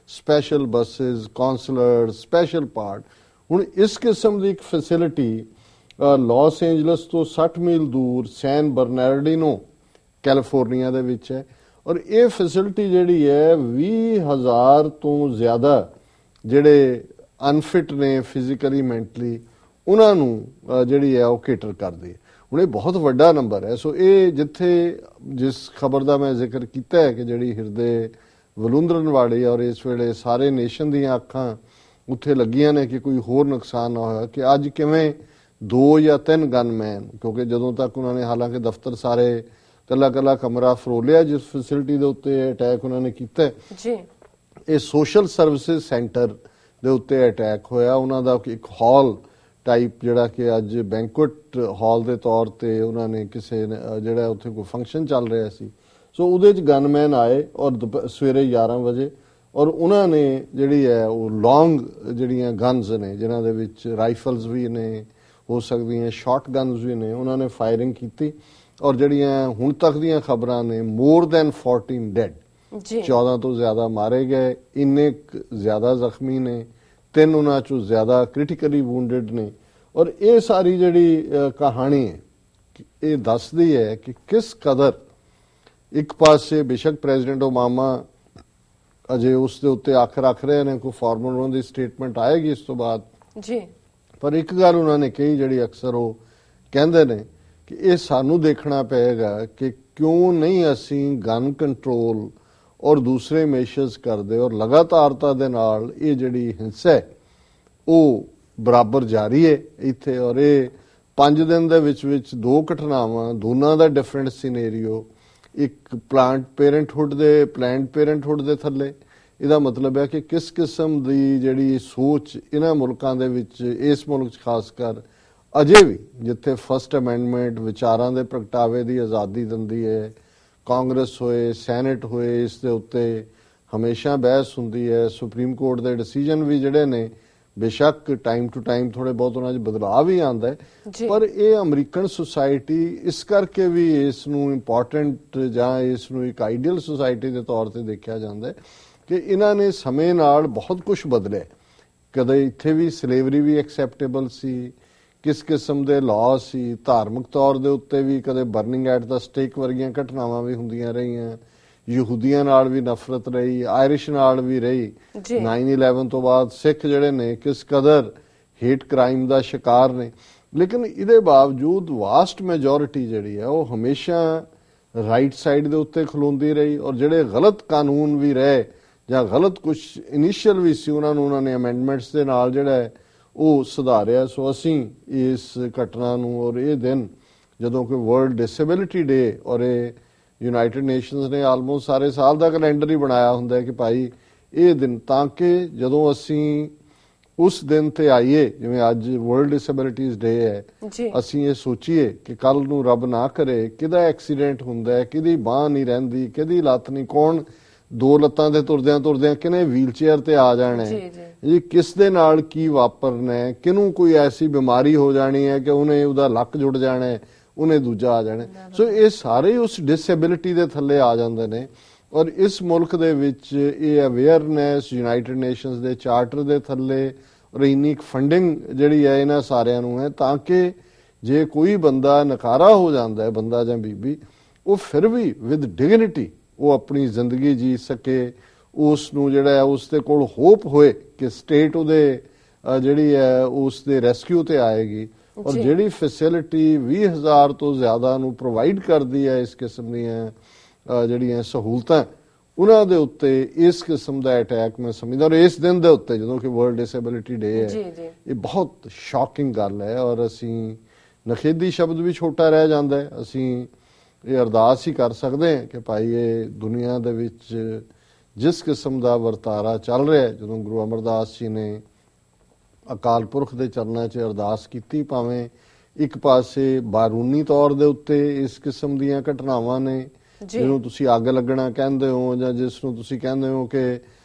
Speaker 2: special buses, counsellor, special part. ਹੁਣ ਇਸ ਕਿਸਮ ਦੀ ਇੱਕ ਫੈਸਿਲਿਟੀ ਲਾਸ ਐਂਜਲਸ ਤੋਂ 60 ਮੀਲ ਦੂਰ ਸੈਨ ਬਰਨਾਰਡੀਨੋ ਕੈਲੀਫੋਰਨੀਆ ਦੇ ਵਿੱਚ ਹੈ ਔਰ ਇਹ ਫੈਸਿਲਿਟੀ ਜਿਹੜੀ ਹੈ 20,000 ਤੋਂ ਜ਼ਿਆਦਾ ਜਿਹੜੇ ਅਨਫਿਟ ਨੇ ਫਿਜ਼ੀਕਲੀ ਮੈਂਟਲੀ ਉਹਨਾਂ ਨੂੰ ਜਿਹੜੀ ਹੈ ਉਹ ਕੇਟਰ ਕਰਦੀ ਹੈ। ਹੁਣ ਇਹ ਬਹੁਤ ਵੱਡਾ ਨੰਬਰ ਹੈ। ਸੋ ਇਹ ਜਿੱਥੇ ਜਿਸ ਖਬਰ ਦਾ ਮੈਂ ਜ਼ਿਕਰ ਕੀਤਾ ਹੈ ਕਿ ਜਿਹੜੀ ਹਿਰਦੇ ਵਲੂੰਦਰਨ ਵਾਲੀ ਔਰ ਇਸ ਵੇਲੇ ਸਾਰੇ ਨੇਸ਼ਨ ਦੀਆਂ ਅੱਖਾਂ ਉੱਥੇ ਲੱਗੀਆਂ ਨੇ ਕਿ ਕੋਈ ਹੋਰ ਨੁਕਸਾਨ ਨਾ ਹੋਇਆ ਕਿ ਅੱਜ ਕਿਵੇਂ 2 ਜਾਂ 3 ਗਨਮੈਨ ਕਿਉਂਕਿ ਜਦੋਂ ਤੱਕ ਉਹਨਾਂ ਨੇ ਹਾਲਾਂਕਿ ਦਫ਼ਤਰ ਸਾਰੇ ਕੱਲਾ ਕਮਰਾ ਫਰੋਲਿਆ ਜਿਸ ਫੈਸਿਲਿਟੀ ਦੇ ਉੱਤੇ ਅਟੈਕ ਉਹਨਾਂ ਨੇ ਕੀਤਾ ਜੀ ਇਹ ਸੋਸ਼ਲ ਸਰਵਿਸਿਜ਼ ਸੈਂਟਰ ਦੇ ਉੱਤੇ ਅਟੈਕ ਹੋਇਆ। ਉਹਨਾਂ ਦਾ ਇੱਕ ਹਾਲ ਟਾਈਪ ਜਿਹੜਾ ਕਿ ਅੱਜ ਬੈਂਕੁਏਟ ਹਾਲ ਦੇ ਤੌਰ ਤੇ ਉਹਨਾਂ ਨੇ ਕਿਸੇ ਜਿਹੜਾ ਉੱਥੇ ਕੋਈ ਫੰਕਸ਼ਨ ਚੱਲ ਰਿਹਾ ਸੀ ਸੋ ਉਹਦੇ 'ਚ ਗਨਮੈਨ ਆਏ ਔਰ ਸਵੇਰੇ 11 ਵਜੇ ਔਰ ਉਹਨਾਂ ਨੇ ਜਿਹੜੀ ਹੈ ਉਹ ਲੌਂਗ ਜਿਹੜੀਆਂ ਗਨਸ ਨੇ ਜਿਨ੍ਹਾਂ ਦੇ ਵਿੱਚ ਰਾਈਫਲਸ ਵੀ ਨੇ ਹੋ ਸਕਦੀਆਂ ਸ਼ਾਰਟ ਗਨਸ ਵੀ ਨੇ ਉਹਨਾਂ ਨੇ ਫਾਇਰਿੰਗ ਕੀਤੀ ਔਰ ਜਿਹੜੀਆਂ ਹੁਣ ਤੱਕ ਦੀਆਂ ਖਬਰਾਂ ਨੇ ਮੋਰ ਦੈਨ 14 ਡੈਡ 14 ਤੋਂ ਜ਼ਿਆਦਾ ਮਾਰੇ ਗਏ, ਇੰਨੇ ਜ਼ਿਆਦਾ ਜ਼ਖਮੀ ਨੇ, 3 ਉਹਨਾਂ ਚੋਂ ਜ਼ਿਆਦਾ ਕ੍ਰਿਟੀਕਲੀ ਵੂਨਡਡ ਨੇ। ਔਰ ਇਹ ਸਾਰੀ ਜਿਹੜੀ ਕਹਾਣੀ ਹੈ ਇਹ ਦੱਸਦੀ ਹੈ ਕਿ ਕਿਸ ਕਦਰ ਇੱਕ ਪਾਸੇ ਬੇਸ਼ੱਕ ਪ੍ਰੈਜ਼ੀਡੈਂਟ ਓਬਾਮਾ ਅਜੇ ਉਸ ਦੇ ਉੱਤੇ ਅੱਖ ਰੱਖ ਰਹੇ ਨੇ, ਕੋਈ ਫਾਰਮਲ ਉਹਨਾਂ ਦੀ ਸਟੇਟਮੈਂਟ ਆਏਗੀ ਇਸ ਤੋਂ ਬਾਅਦ
Speaker 1: ਜੀ।
Speaker 2: ਪਰ ਇੱਕ ਗੱਲ ਉਹਨਾਂ ਨੇ ਕਹੀ ਜਿਹੜੀ ਅਕਸਰ ਉਹ ਕਹਿੰਦੇ ਨੇ ਕਿ ਇਹ ਸਾਨੂੰ ਦੇਖਣਾ ਪਏਗਾ ਕਿ ਕਿਉਂ ਨਹੀਂ ਅਸੀਂ ਗਨ ਕੰਟਰੋਲ ਔਰ ਦੂਸਰੇ ਮੇਸ਼ਰਸ ਕਰਦੇ ਔਰ ਲਗਾਤਾਰਤਾ ਦੇ ਨਾਲ ਇਹ ਜਿਹੜੀ ਹਿੰਸਾ ਹੈ ਉਹ ਬਰਾਬਰ ਜਾਰੀ ਹੈ ਇੱਥੇ। ਔਰ ਇਹ 5 ਦਿਨ ਦੇ ਵਿੱਚ 2 ਘਟਨਾਵਾਂ, ਦੋਨਾਂ ਦਾ ਡਿਫਰੈਂਟ ਸਿਨੈਰੀਓ, ਇੱਕ ਪਲਾਨਡ ਪੇਰੈਂਟਹੁੱਡ ਦੇ ਥੱਲੇ। ਇਹਦਾ ਮਤਲਬ ਹੈ ਕਿ ਕਿਸ ਕਿਸਮ ਦੀ ਜਿਹੜੀ ਸੋਚ ਇਹਨਾਂ ਮੁਲਕਾਂ ਦੇ ਵਿੱਚ, ਇਸ ਮੁਲਕ 'ਚ ਖਾਸ ਕਰ ਅਜੇ ਵੀ ਜਿੱਥੇ ਫਸਟ ਅਮੈਂਡਮੈਂਟ ਵਿਚਾਰਾਂ ਦੇ ਪ੍ਰਗਟਾਵੇ ਦੀ ਆਜ਼ਾਦੀ ਦਿੰਦੀ ਹੈ, ਕਾਂਗਰਸ ਹੋਏ, ਸੈਨੇਟ ਹੋਏ, ਇਸ ਦੇ ਉੱਤੇ ਹਮੇਸ਼ਾ ਬਹਿਸ ਹੁੰਦੀ ਹੈ। ਸੁਪਰੀਮ ਕੋਰਟ ਦੇ ਡਿਸੀਜਨ ਵੀ ਜਿਹੜੇ ਨੇ ਬੇਸ਼ੱਕ ਟਾਈਮ ਟੂ ਟਾਈਮ ਥੋੜੇ ਬਹੁਤ ਉਹਨਾਂ 'ਚ ਬਦਲਾਅ ਵੀ ਆਉਂਦਾ ਹੈ, ਪਰ ਇਹ ਅਮਰੀਕਨ ਸੁਸਾਇਟੀ ਇਸ ਕਰਕੇ ਵੀ ਇਸ ਨੂੰ ਇੰਪੋਰਟੈਂਟ ਜਾਂ ਇਸ ਨੂੰ ਇੱਕ ਆਈਡੀਅਲ ਸੁਸਾਇਟੀ ਦੇ ਤੌਰ ਤੇ ਦੇਖਿਆ ਜਾਂਦਾ ਹੈ ਕਿ ਇਹਨਾਂ ਨੇ ਸਮੇਂ ਨਾਲ ਬਹੁਤ ਕੁਝ ਬਦਲਿਆ। ਕਦੇ ਇੱਥੇ ਵੀ ਸਲੇਵਰੀ ਵੀ ਐਕਸੈਪਟੇਬਲ ਸੀ, ਕਿਸ ਕਿਸਮ ਦੇ ਲਾਅ ਸੀ, ਧਾਰਮਿਕ ਤੌਰ ਦੇ ਉੱਤੇ ਵੀ ਕਦੇ ਬਰਨਿੰਗ ਐਟ ਦਾ ਸਟੇਕ ਵਰਗੀਆਂ ਘਟਨਾਵਾਂ ਵੀ ਹੁੰਦੀਆਂ ਰਹੀਆਂ, ਯਹੂਦੀਆਂ ਨਾਲ ਵੀ ਨਫ਼ਰਤ ਰਹੀ, ਆਇਰਿਸ਼ ਨਾਲ ਵੀ ਰਹੀ। 9/11 ਤੋਂ ਬਾਅਦ ਸਿੱਖ ਜਿਹੜੇ ਨੇ ਕਿਸ ਕਦਰ ਹੇਟ ਕ੍ਰਾਈਮ ਦਾ ਸ਼ਿਕਾਰ ਨੇ, ਲੇਕਿਨ ਇਹਦੇ ਬਾਵਜੂਦ ਵਾਸਟ ਮੈਜੋਰਿਟੀ ਜਿਹੜੀ ਹੈ ਉਹ ਹਮੇਸ਼ਾ ਰਾਈਟ ਸਾਈਡ ਦੇ ਉੱਤੇ ਖਲੋਂਦੀ ਰਹੀ। ਔਰ ਜਿਹੜੇ ਗਲਤ ਕਾਨੂੰਨ ਵੀ ਰਹੇ ਜਾਂ ਗਲਤ ਕੁਝ ਇਨੀਸ਼ੀਅਲ ਵੀ ਸੀ ਉਹਨਾਂ ਨੇ ਅਮੈਂਡਮੈਂਟਸ ਦੇ ਨਾਲ ਜਿਹੜਾ ਹੈ ਉਹ ਸੁਧਾਰਿਆ। ਸੋ ਅਸੀਂ ਇਸ ਘਟਨਾ ਨੂੰ ਔਰ ਇਹ ਦਿਨ ਜਦੋਂ ਕਿ ਵਰਲਡ ਡਿਸੇਬਿਲਿਟੀ ਡੇ, ਔਰ ਇਹ ਯੂਨਾਈਟਿਡ ਨੇਸ਼ਨਸ ਨੇ ਆਲਮੋਸਟ ਸਾਰੇ ਸਾਲ ਦਾ ਕੈਲੰਡਰ ਹੀ ਬਣਾਇਆ ਹੁੰਦਾ ਹੈ ਕਿ ਭਾਈ ਇਹ ਦਿਨ, ਤਾਂ ਕਿ ਜਦੋਂ ਅਸੀਂ ਉਸ ਦਿਨ ਤੇ ਆਈਏ, ਜਿਵੇਂ ਅੱਜ ਵਰਲਡ ਡਿਸੇਬਿਲਿਟੀਜ਼ ਡੇ ਹੈ, ਅਸੀਂ ਇਹ ਸੋਚੀਏ ਕਿ ਕੱਲ ਨੂੰ ਰੱਬ ਨਾ ਕਰੇ ਕਿਹਦਾ ਐਕਸੀਡੈਂਟ ਹੁੰਦਾ ਹੈ, ਕਿਹਦੀ ਬਾਂਹ ਨਹੀਂ ਰਹਿੰਦੀ, ਕਿਹਦੀ ਲੱਤ ਨਹੀਂ, ਕੌਣ 2 ਲੱਤਾਂ ਤੇ ਤੁਰਦਿਆਂ ਕਿਹਨੇ ਵੀਲ ਚੇਅਰ ਤੇ ਆ ਜਾਣਾ ਹੈ ਜੀ, ਕਿਸ ਦੇ ਨਾਲ ਕੀ ਵਾਪਰਨਾ ਹੈ, ਕਿਹਨੂੰ ਕੋਈ ਐਸੀ ਬਿਮਾਰੀ ਹੋ ਜਾਣੀ ਹੈ ਕਿ ਉਹਦਾ ਲੱਕ ਜੁੜ ਜਾਣਾ ਹੈ, ਉਹਨੇ ਦੂਜਾ ਆ ਜਾਣਾ। ਸੋ ਇਹ ਸਾਰੇ ਉਸ ਡਿਸੇਬਿਲਿਟੀ ਦੇ ਥੱਲੇ ਆ ਜਾਂਦੇ ਨੇ। ਔਰ ਇਸ ਮੁਲਕ ਦੇ ਵਿੱਚ ਇਹ ਅਵੇਅਰਨੈਸ ਯੂਨਾਈਟਿਡ ਨੇਸ਼ਨਸ ਦੇ ਚਾਰਟਰ ਦੇ ਥੱਲੇ ਔਰ ਇੰਨੀ ਫੰਡਿੰਗ ਜਿਹੜੀ ਹੈ ਇਹਨਾਂ ਸਾਰਿਆਂ ਨੂੰ ਹੈ, ਤਾਂ ਕਿ ਜੇ ਕੋਈ ਬੰਦਾ ਨਕਾਰਾ ਹੋ ਜਾਂਦਾ ਹੈ, ਬੰਦਾ ਜਾਂ ਬੀਬੀ, ਉਹ ਫਿਰ ਵੀ ਵਿਦ ਡਿਗਨਿਟੀ ਉਹ ਆਪਣੀ ਜ਼ਿੰਦਗੀ ਜੀ ਸਕੇ, ਉਸ ਨੂੰ ਜਿਹੜਾ ਹੈ ਉਸ ਦੇ ਕੋਲ ਹੋਪ ਹੋਏ ਕਿ ਸਟੇਟ ਉਹਦੇ ਜਿਹੜੀ ਹੈ ਉਸ ਦੇ ਰੈਸਕਿਊ ਤੇ ਆਏਗੀ। ਔਰ ਜਿਹੜੀ ਫੈਸਿਲਿਟੀ 20,000 ਤੋਂ ਜ਼ਿਆਦਾ ਨੂੰ ਪ੍ਰੋਵਾਈਡ ਕਰਦੀ ਹੈ ਇਸ ਕਿਸਮ ਦੀਆਂ ਜਿਹੜੀਆਂ ਸਹੂਲਤਾਂ, ਉਹਨਾਂ ਦੇ ਉੱਤੇ ਇਸ ਕਿਸਮ ਦਾ ਅਟੈਕ ਮੈਂ ਸਮਝਦਾ। ਔਰ ਇਸ ਦਿਨ ਦੇ ਉੱਤੇ ਜਦੋਂ ਕਿ ਵਰਲਡ ਡਿਸੇਬਿਲਿਟੀ ਡੇ ਹੈ, ਇਹ ਬਹੁਤ ਸ਼ੌਕਿੰਗ ਗੱਲ ਹੈ। ਔਰ ਅਸੀਂ ਨਖੇਦੀ ਸ਼ਬਦ ਵੀ ਛੋਟਾ ਰਹਿ ਜਾਂਦਾ ਹੈ, ਅਸੀਂ ਇਹ ਅਰਦਾਸ ਹੀ ਕਰ ਸਕਦੇ ਹਾਂ ਕਿ ਭਾਈ ਇਹ ਦੁਨੀਆ ਦੇ ਵਿੱਚ ਜਿਸ ਕਿਸਮ ਦਾ ਵਰਤਾਰਾ ਚੱਲ ਰਿਹਾ ਹੈ, ਜਦੋਂ ਗੁਰੂ ਅਮਰਦਾਸ ਜੀ ਨੇ ਅਕਾਲ ਪੁਰਖ ਦੇ ਚਰਨਾਂ 'ਚ ਅਰਦਾਸ ਕੀਤੀ, ਭਾਵੇਂ ਇੱਕ ਪਾਸੇ ਬਾਰੂਨੀ ਤੌਰ ਦੇ ਉੱਤੇ ਇਸ ਕਿਸਮ ਦੀਆਂ ਘਟਨਾਵਾਂ ਨੇ ਜਿਹਨੂੰ ਤੁਸੀਂ ਅੱਗ ਲੱਗਣਾ ਕਹਿੰਦੇ ਹੋ, ਜਾਂ ਜਿਸ ਨੂੰ ਤੁਸੀਂ ਕਹਿੰਦੇ ਹੋ ਕਿ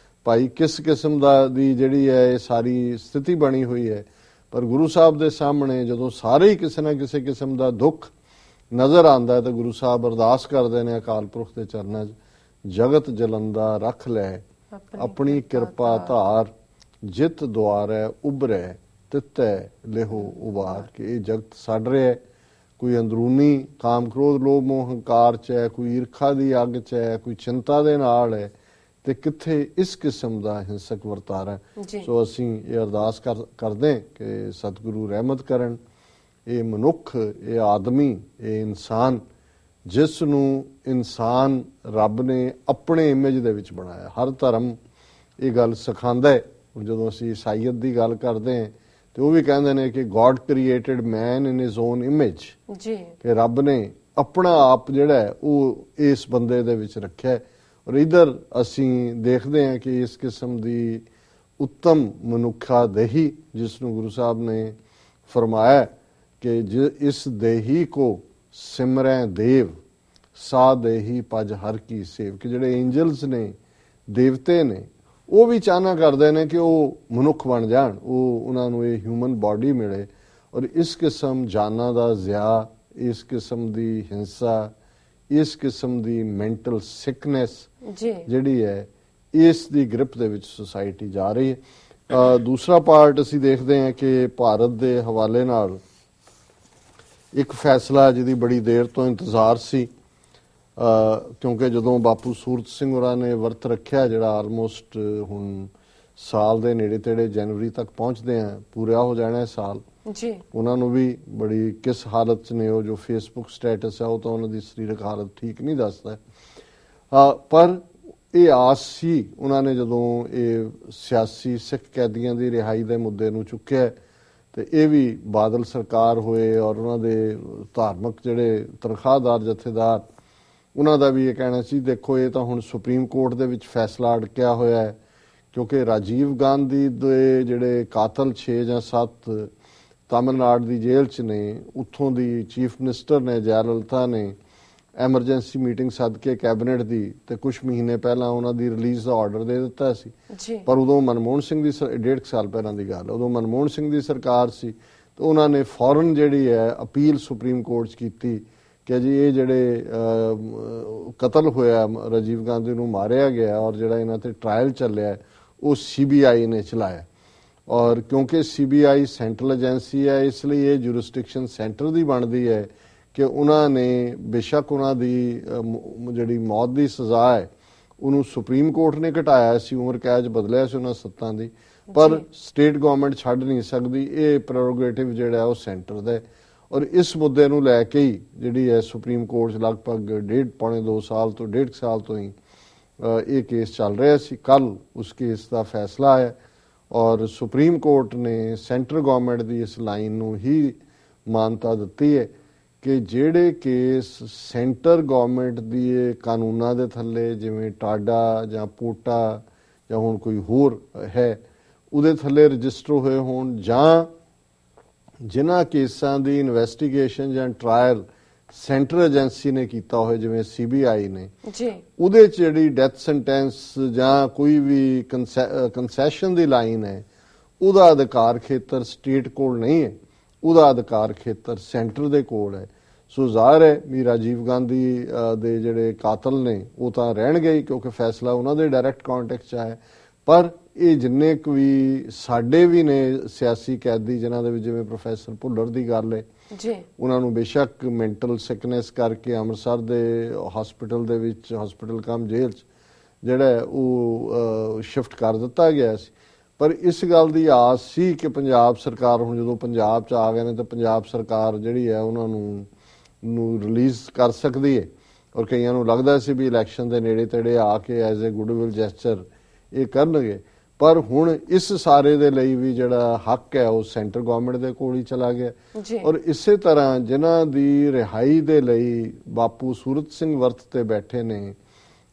Speaker 2: ਭਾਈ ਕਿਸ ਕਿਸਮ ਦੀ ਜਿਹੜੀ ਹੈ ਇਹ ਸਾਰੀ ਸਥਿਤੀ ਬਣੀ ਹੋਈ ਹੈ, ਪਰ ਗੁਰੂ ਸਾਹਿਬ ਦੇ ਸਾਹਮਣੇ ਜਦੋਂ ਸਾਰੇ ਹੀ ਕਿਸੇ ਨਾ ਕਿਸੇ ਕਿਸਮ ਦਾ ਦੁੱਖ ਨਜ਼ਰ ਆਉਂਦਾ ਹੈ ਤਾਂ ਗੁਰੂ ਸਾਹਿਬ ਅਰਦਾਸ ਕਰਦੇ ਨੇ ਅਕਾਲ ਪੁਰਖ ਦੇ ਚਰਨਾਂ 'ਚ, ਜਗਤ ਜਲੰਦਾ ਰੱਖ ਲੈ ਆਪਣੀ ਕਿਰਪਾ ਧਾਰ, ਜਿਤ ਦੁਆਰੈ ਉਭਰੈ ਤਿਤੈ ਲਿਹੋ ਉਬਾਰ। ਕਿ ਇਹ ਜਗਤ ਸੜ ਰਿਹਾ, ਕੋਈ ਅੰਦਰੂਨੀ ਕਾਮ ਕ੍ਰੋਧ ਲੋਭ ਮੋਹ ਹੰਕਾਰ 'ਚ ਹੈ, ਕੋਈ ਈਰਖਾ ਦੀ ਅੱਗ 'ਚ ਹੈ, ਕੋਈ ਚਿੰਤਾ ਦੇ ਨਾਲ ਹੈ, ਤੇ ਕਿੱਥੇ ਇਸ ਕਿਸਮ ਦਾ ਹਿੰਸਕ ਵਰਤਾਰਾ। ਸੋ ਅਸੀਂ ਇਹ ਅਰਦਾਸ ਕਰਦੇ ਕਿ ਸਤਿਗੁਰੂ ਰਹਿਮਤ ਕਰਨ। ਇਹ ਮਨੁੱਖ, ਇਹ ਆਦਮੀ, ਇਹ ਇਨਸਾਨ, ਜਿਸ ਨੂੰ ਇਨਸਾਨ ਰੱਬ ਨੇ ਆਪਣੇ ਇਮੇਜ ਦੇ ਵਿੱਚ ਬਣਾਇਆ। ਹਰ ਧਰਮ ਇਹ ਗੱਲ ਸਿਖਾਉਂਦਾ ਹੈ। ਜਦੋਂ ਅਸੀਂ ਈਸਾਈਅਤ ਦੀ ਗੱਲ ਕਰਦੇ ਹਾਂ ਤੇ ਉਹ ਵੀ ਕਹਿੰਦੇ ਨੇ ਕਿ God created man in his own image, ਕਿ ਰੱਬ ਨੇ ਆਪਣਾ ਆਪ ਜਿਹੜਾ ਹੈ ਉਹ ਇਸ ਬੰਦੇ ਦੇ ਵਿੱਚ ਰੱਖਿਆ। ਔਰ ਇਧਰ ਅਸੀਂ ਦੇਖਦੇ ਹਾਂ ਕਿ ਇਸ ਕਿਸਮ ਦੀ ਉੱਤਮ ਮਨੁੱਖਾ ਦੇਹੀ, ਜਿਸ ਨੂੰ ਗੁਰੂ ਸਾਹਿਬ ਨੇ ਫਰਮਾਇਆ ਕਿ ਇਸ ਦੇਹੀ ਕੋ ਸਿਮਰੈ ਦੇਵ ਸਾ ਦੇਹੀ ਪਜ ਹਰ ਕੀ ਸੇਵ, ਕਿ ਜਿਹੜੇ ਐਂਜਲਸ ਨੇ, ਦੇਵਤੇ ਨੇ, ਉਹ ਵੀ ਚਾਹਨਾ ਕਰਦੇ ਨੇ ਕਿ ਉਹ ਮਨੁੱਖ ਬਣ ਜਾਣ, ਉਹਨਾਂ ਨੂੰ ਇਹ ਹਿਊਮਨ ਬਾਡੀ ਮਿਲੇ। ਔਰ ਇਸ ਕਿਸਮ ਜਾਨਾਂ ਦਾ ਜ਼ਿਆ, ਇਸ ਕਿਸਮ ਦੀ ਹਿੰਸਾ, ਇਸ ਕਿਸਮ ਦੀ ਮੈਂਟਲ ਸਿਕਨੈਸ ਜਿਹੜੀ ਹੈ, ਇਸ ਦੀ ਗ੍ਰਿਪ ਦੇ ਵਿੱਚ ਸੁਸਾਇਟੀ ਜਾ ਰਹੀ ਹੈ। ਦੂਸਰਾ ਪਾਰਟ ਅਸੀਂ ਦੇਖਦੇ ਹਾਂ ਕਿ ਭਾਰਤ ਦੇ ਹਵਾਲੇ ਨਾਲ ਇੱਕ ਫੈਸਲਾ ਜਿਹਦੀ ਬੜੀ ਦੇਰ ਤੋਂ ਇੰਤਜ਼ਾਰ ਸੀ, ਕਿਉਂਕਿ ਜਦੋਂ ਬਾਪੂ ਸੂਰਤ ਸਿੰਘ ਹੋਰਾਂ ਨੇ ਵਰਤ ਰੱਖਿਆ ਜਿਹੜਾ ਆਲਮੋਸਟ ਹੁਣ ਸਾਲ ਦੇ ਨੇੜੇ ਤੇੜੇ ਜਨਵਰੀ ਤੱਕ ਪਹੁੰਚਦੇ ਆ, ਪੂਰਾ ਹੋ ਜਾਣਾ ਸਾਲ
Speaker 1: ਜੀ।
Speaker 2: ਉਹਨਾਂ ਨੂੰ ਵੀ ਬੜੀ ਕਿਸ ਹਾਲਤ 'ਚ ਨੇ, ਉਹ ਜੋ ਫੇਸਬੁੱਕ ਸਟੇਟਸ ਹੈ ਉਹ ਤਾਂ ਉਹਨਾਂ ਦੀ ਸਰੀਰਕ ਹਾਲਤ ਠੀਕ ਨਹੀਂ ਦੱਸਦਾ, ਪਰ ਇਹ ਆਸ ਸੀ ਉਹਨਾਂ ਨੇ ਜਦੋਂ ਇਹ ਸਿਆਸੀ ਸਿੱਖ ਕੈਦੀਆਂ ਦੀ ਰਿਹਾਈ ਦੇ ਮੁੱਦੇ ਨੂੰ ਚੁੱਕਿਆ, ਤੇ ਇਹ ਵੀ ਬਾਦਲ ਸਰਕਾਰ ਹੋਏ ਔਰ ਉਹਨਾਂ ਦੇ ਧਾਰਮਿਕ ਜਿਹੜੇ ਤਨਖਾਹਦਾਰ ਜਥੇਦਾਰ, ਉਹਨਾਂ ਦਾ ਵੀ ਇਹ ਕਹਿਣਾ ਸੀ ਦੇਖੋ ਇਹ ਤਾਂ ਹੁਣ ਸੁਪਰੀਮ ਕੋਰਟ ਦੇ ਵਿੱਚ ਫੈਸਲਾ ਅਟਕਿਆ ਹੋਇਆ ਹੈ, ਕਿਉਂਕਿ ਰਾਜੀਵ ਗਾਂਧੀ ਦੇ ਜਿਹੜੇ ਕਾਤਲ 6 ਜਾਂ 7 ਤਾਮਿਲਨਾਡੂ ਦੀ ਜੇਲ੍ਹ 'ਚ ਨੇ, ਉੱਥੋਂ ਦੀ ਚੀਫ ਮਿਨਿਸਟਰ ਨੇ ਜੈਲਲਤਾ ਨੇ ਐਮਰਜੈਂਸੀ ਮੀਟਿੰਗ ਸੱਦ ਕੇ ਕੈਬਨਿਟ ਦੀ, ਤੇ ਕੁਝ ਮਹੀਨੇ ਪਹਿਲਾਂ ਉਹਨਾਂ ਦੀ ਰਿਲੀਜ਼ ਦਾ ਆਰਡਰ ਦੇ ਦਿੱਤਾ ਸੀ। ਪਰ ਉਦੋਂ ਮਨਮੋਹਨ ਸਿੰਘ ਦੀ 1.5 ਸਾਲ ਪਹਿਲਾਂ ਦੀ ਗੱਲ, ਉਦੋਂ ਮਨਮੋਹਨ ਸਿੰਘ ਦੀ ਸਰਕਾਰ ਸੀ, ਤੇ ਉਹਨਾਂ ਨੇ ਫੌਰਨ ਜਿਹੜੀ ਹੈ ਅਪੀਲ ਸੁਪਰੀਮ ਕੋਰਟ 'ਚ ਕੀਤੀ ਕਿ ਜੀ ਇਹ ਜਿਹੜੇ ਕਤਲ ਹੋਇਆ, ਰਾਜੀਵ ਗਾਂਧੀ ਨੂੰ ਮਾਰਿਆ ਗਿਆ ਔਰ ਜਿਹੜਾ ਇਹਨਾਂ ਤੇ ਟ੍ਰਾਇਲ ਚੱਲਿਆ ਉਹ CBI ਨੇ ਚਲਾਇਆ, ਔਰ ਕਿਉਂਕਿ CBI ਸੈਂਟਰਲ ਏਜੰਸੀ ਹੈ ਇਸ ਲਈ ਇਹ ਜੁਰਿਸਡਿਕਸ਼ਨ ਸੈਂਟਰ ਦੀ ਬਣਦੀ ਹੈ ਕਿ ਉਹਨਾਂ ਨੇ ਬੇਸ਼ੱਕ ਉਹਨਾਂ ਦੀ ਜਿਹੜੀ ਮੌਤ ਦੀ ਸਜ਼ਾ ਹੈ ਉਹਨੂੰ ਸੁਪਰੀਮ ਕੋਰਟ ਨੇ ਘਟਾਇਆ ਸੀ, ਉਮਰ ਕੈਦ ਬਦਲਿਆ ਸੀ ਉਹਨਾਂ ਸੱਤਾਂ ਦੀ, ਪਰ ਸਟੇਟ ਗਵਰਨਮੈਂਟ ਛੱਡ ਨਹੀਂ ਸਕਦੀ, ਇਹ ਪ੍ਰੈਰੋਗੇਟਿਵ ਜਿਹੜਾ ਉਹ ਸੈਂਟਰ ਦਾ। ਔਰ ਇਸ ਮੁੱਦੇ ਨੂੰ ਲੈ ਕੇ ਹੀ ਜਿਹੜੀ ਹੈ ਸੁਪਰੀਮ ਕੋਰਟ 'ਚ ਲਗਭਗ ਪੌਣੇ 2 ਸਾਲ ਤੋਂ 1.5 ਸਾਲ ਤੋਂ ਹੀ ਇਹ ਕੇਸ ਚੱਲ ਰਿਹਾ ਸੀ। ਕੱਲ ਉਸ ਕੇਸ ਦਾ ਫੈਸਲਾ ਆਇਆ ਔਰ ਸੁਪਰੀਮ ਕੋਰਟ ਨੇ ਸੈਂਟਰ ਗਵਰਨਮੈਂਟ ਦੀ ਇਸ ਲਾਈਨ ਨੂੰ ਹੀ ਮਾਨਤਾ ਦਿੱਤੀ ਹੈ ਕਿ ਜਿਹੜੇ ਕੇਸ ਸੈਂਟਰ ਗਵਰਨਮੈਂਟ ਦੀ ਕਾਨੂੰਨਾਂ ਦੇ ਥੱਲੇ, ਜਿਵੇਂ ਟਾਡਾ ਜਾਂ ਪੋਟਾ ਜਾਂ ਹੁਣ ਕੋਈ ਹੋਰ ਹੈ, ਉਹਦੇ ਥੱਲੇ ਰਜਿਸਟਰ ਹੋਏ ਹੋਣ, ਜਾਂ ਜਿਨ੍ਹਾਂ ਕੇਸਾਂ ਦੀ ਇਨਵੈਸਟੀਗੇਸ਼ਨ ਜਾਂ ਟ੍ਰਾਇਲ ਸੈਂਟਰ ਏਜੰਸੀ ਨੇ ਕੀਤਾ ਹੋਇਆ ਜਿਵੇਂ CBI ਨੇ, ਉਹਦੇ 'ਚ ਜਿਹੜੀ ਡੈਥ ਸੈਂਟੈਂਸ ਜਾਂ ਕੋਈ ਵੀ ਕੰਸੈਸ਼ਨ ਦੀ ਲਾਈਨ ਹੈ, ਉਹਦਾ ਅਧਿਕਾਰ ਖੇਤਰ ਸਟੇਟ ਕੋਲ ਨਹੀਂ ਹੈ, ਉਹਦਾ ਅਧਿਕਾਰ ਖੇਤਰ ਸੈਂਟਰ ਦੇ ਕੋਲ ਹੈ। ਸੋ ਜ਼ਾਹਰ ਹੈ ਵੀ ਰਾਜੀਵ ਗਾਂਧੀ ਦੇ ਜਿਹੜੇ ਕਾਤਲ ਨੇ ਉਹ ਤਾਂ ਰਹਿਣਗੇ ਹੀ, ਕਿਉਂਕਿ ਫੈਸਲਾ ਉਹਨਾਂ ਦੇ ਡਾਇਰੈਕਟ ਕੰਟੈਕਟ 'ਚ ਆਇਆ, ਪਰ ਇਹ ਜਿੰਨੇ ਕੁ ਵੀ ਸਾਡੇ ਵੀ ਨੇ ਸਿਆਸੀ ਕੈਦੀ, ਜਿਨ੍ਹਾਂ ਦੇ ਵਿੱਚ ਜਿਵੇਂ ਪ੍ਰੋਫੈਸਰ ਭੁੱਲਰ ਦੀ ਗੱਲ ਹੈ, ਉਹਨਾਂ ਨੂੰ ਬੇਸ਼ੱਕ ਮੈਂਟਲ ਸਿਕਨੈਸ ਕਰਕੇ ਅੰਮ੍ਰਿਤਸਰ ਦੇ ਹਸਪੀਟਲ ਦੇ ਵਿੱਚ, ਹਸਪੀਟਲ ਕਮ ਜੇਲ੍ਹ 'ਚ ਜਿਹੜਾ ਉਹ ਸ਼ਿਫਟ ਕਰ ਦਿੱਤਾ ਗਿਆ ਸੀ, ਪਰ ਇਸ ਗੱਲ ਦੀ ਆਸ ਸੀ ਕਿ ਪੰਜਾਬ ਸਰਕਾਰ ਹੁਣ ਜਦੋਂ ਪੰਜਾਬ 'ਚ ਆ ਗਏ ਨੇ ਤਾਂ ਪੰਜਾਬ ਸਰਕਾਰ ਜਿਹੜੀ ਹੈ ਉਹਨਾਂ ਨੂੰ ਰਿਲੀਜ਼ ਕਰ ਸਕਦੀ ਹੈ, ਔਰ ਕਈਆਂ ਨੂੰ ਲੱਗਦਾ ਸੀ ਵੀ ਇਲੈਕਸ਼ਨ ਦੇ ਨੇੜੇ ਤੇੜੇ ਆ ਕੇ ਐਜ਼ ਏ ਗੁੱਡਵਿਲ ਜੈਸਚਰ ਇਹ ਕਰਨਗੇ, ਪਰ ਹੁਣ ਇਸ ਸਾਰੇ ਦੇ ਲਈ ਵੀ ਜਿਹੜਾ ਹੱਕ ਹੈ ਉਹ ਸੈਂਟਰ ਗਵਰਨਮੈਂਟ ਦੇ ਕੋਲ ਹੀ ਚਲਾ ਗਿਆ। ਔਰ ਇਸੇ ਤਰ੍ਹਾਂ ਜਿਨ੍ਹਾਂ ਦੀ ਰਿਹਾਈ ਦੇ ਲਈ ਬਾਪੂ ਸੂਰਤ ਸਿੰਘ ਵਰਤ ਤੇ ਬੈਠੇ ਨੇ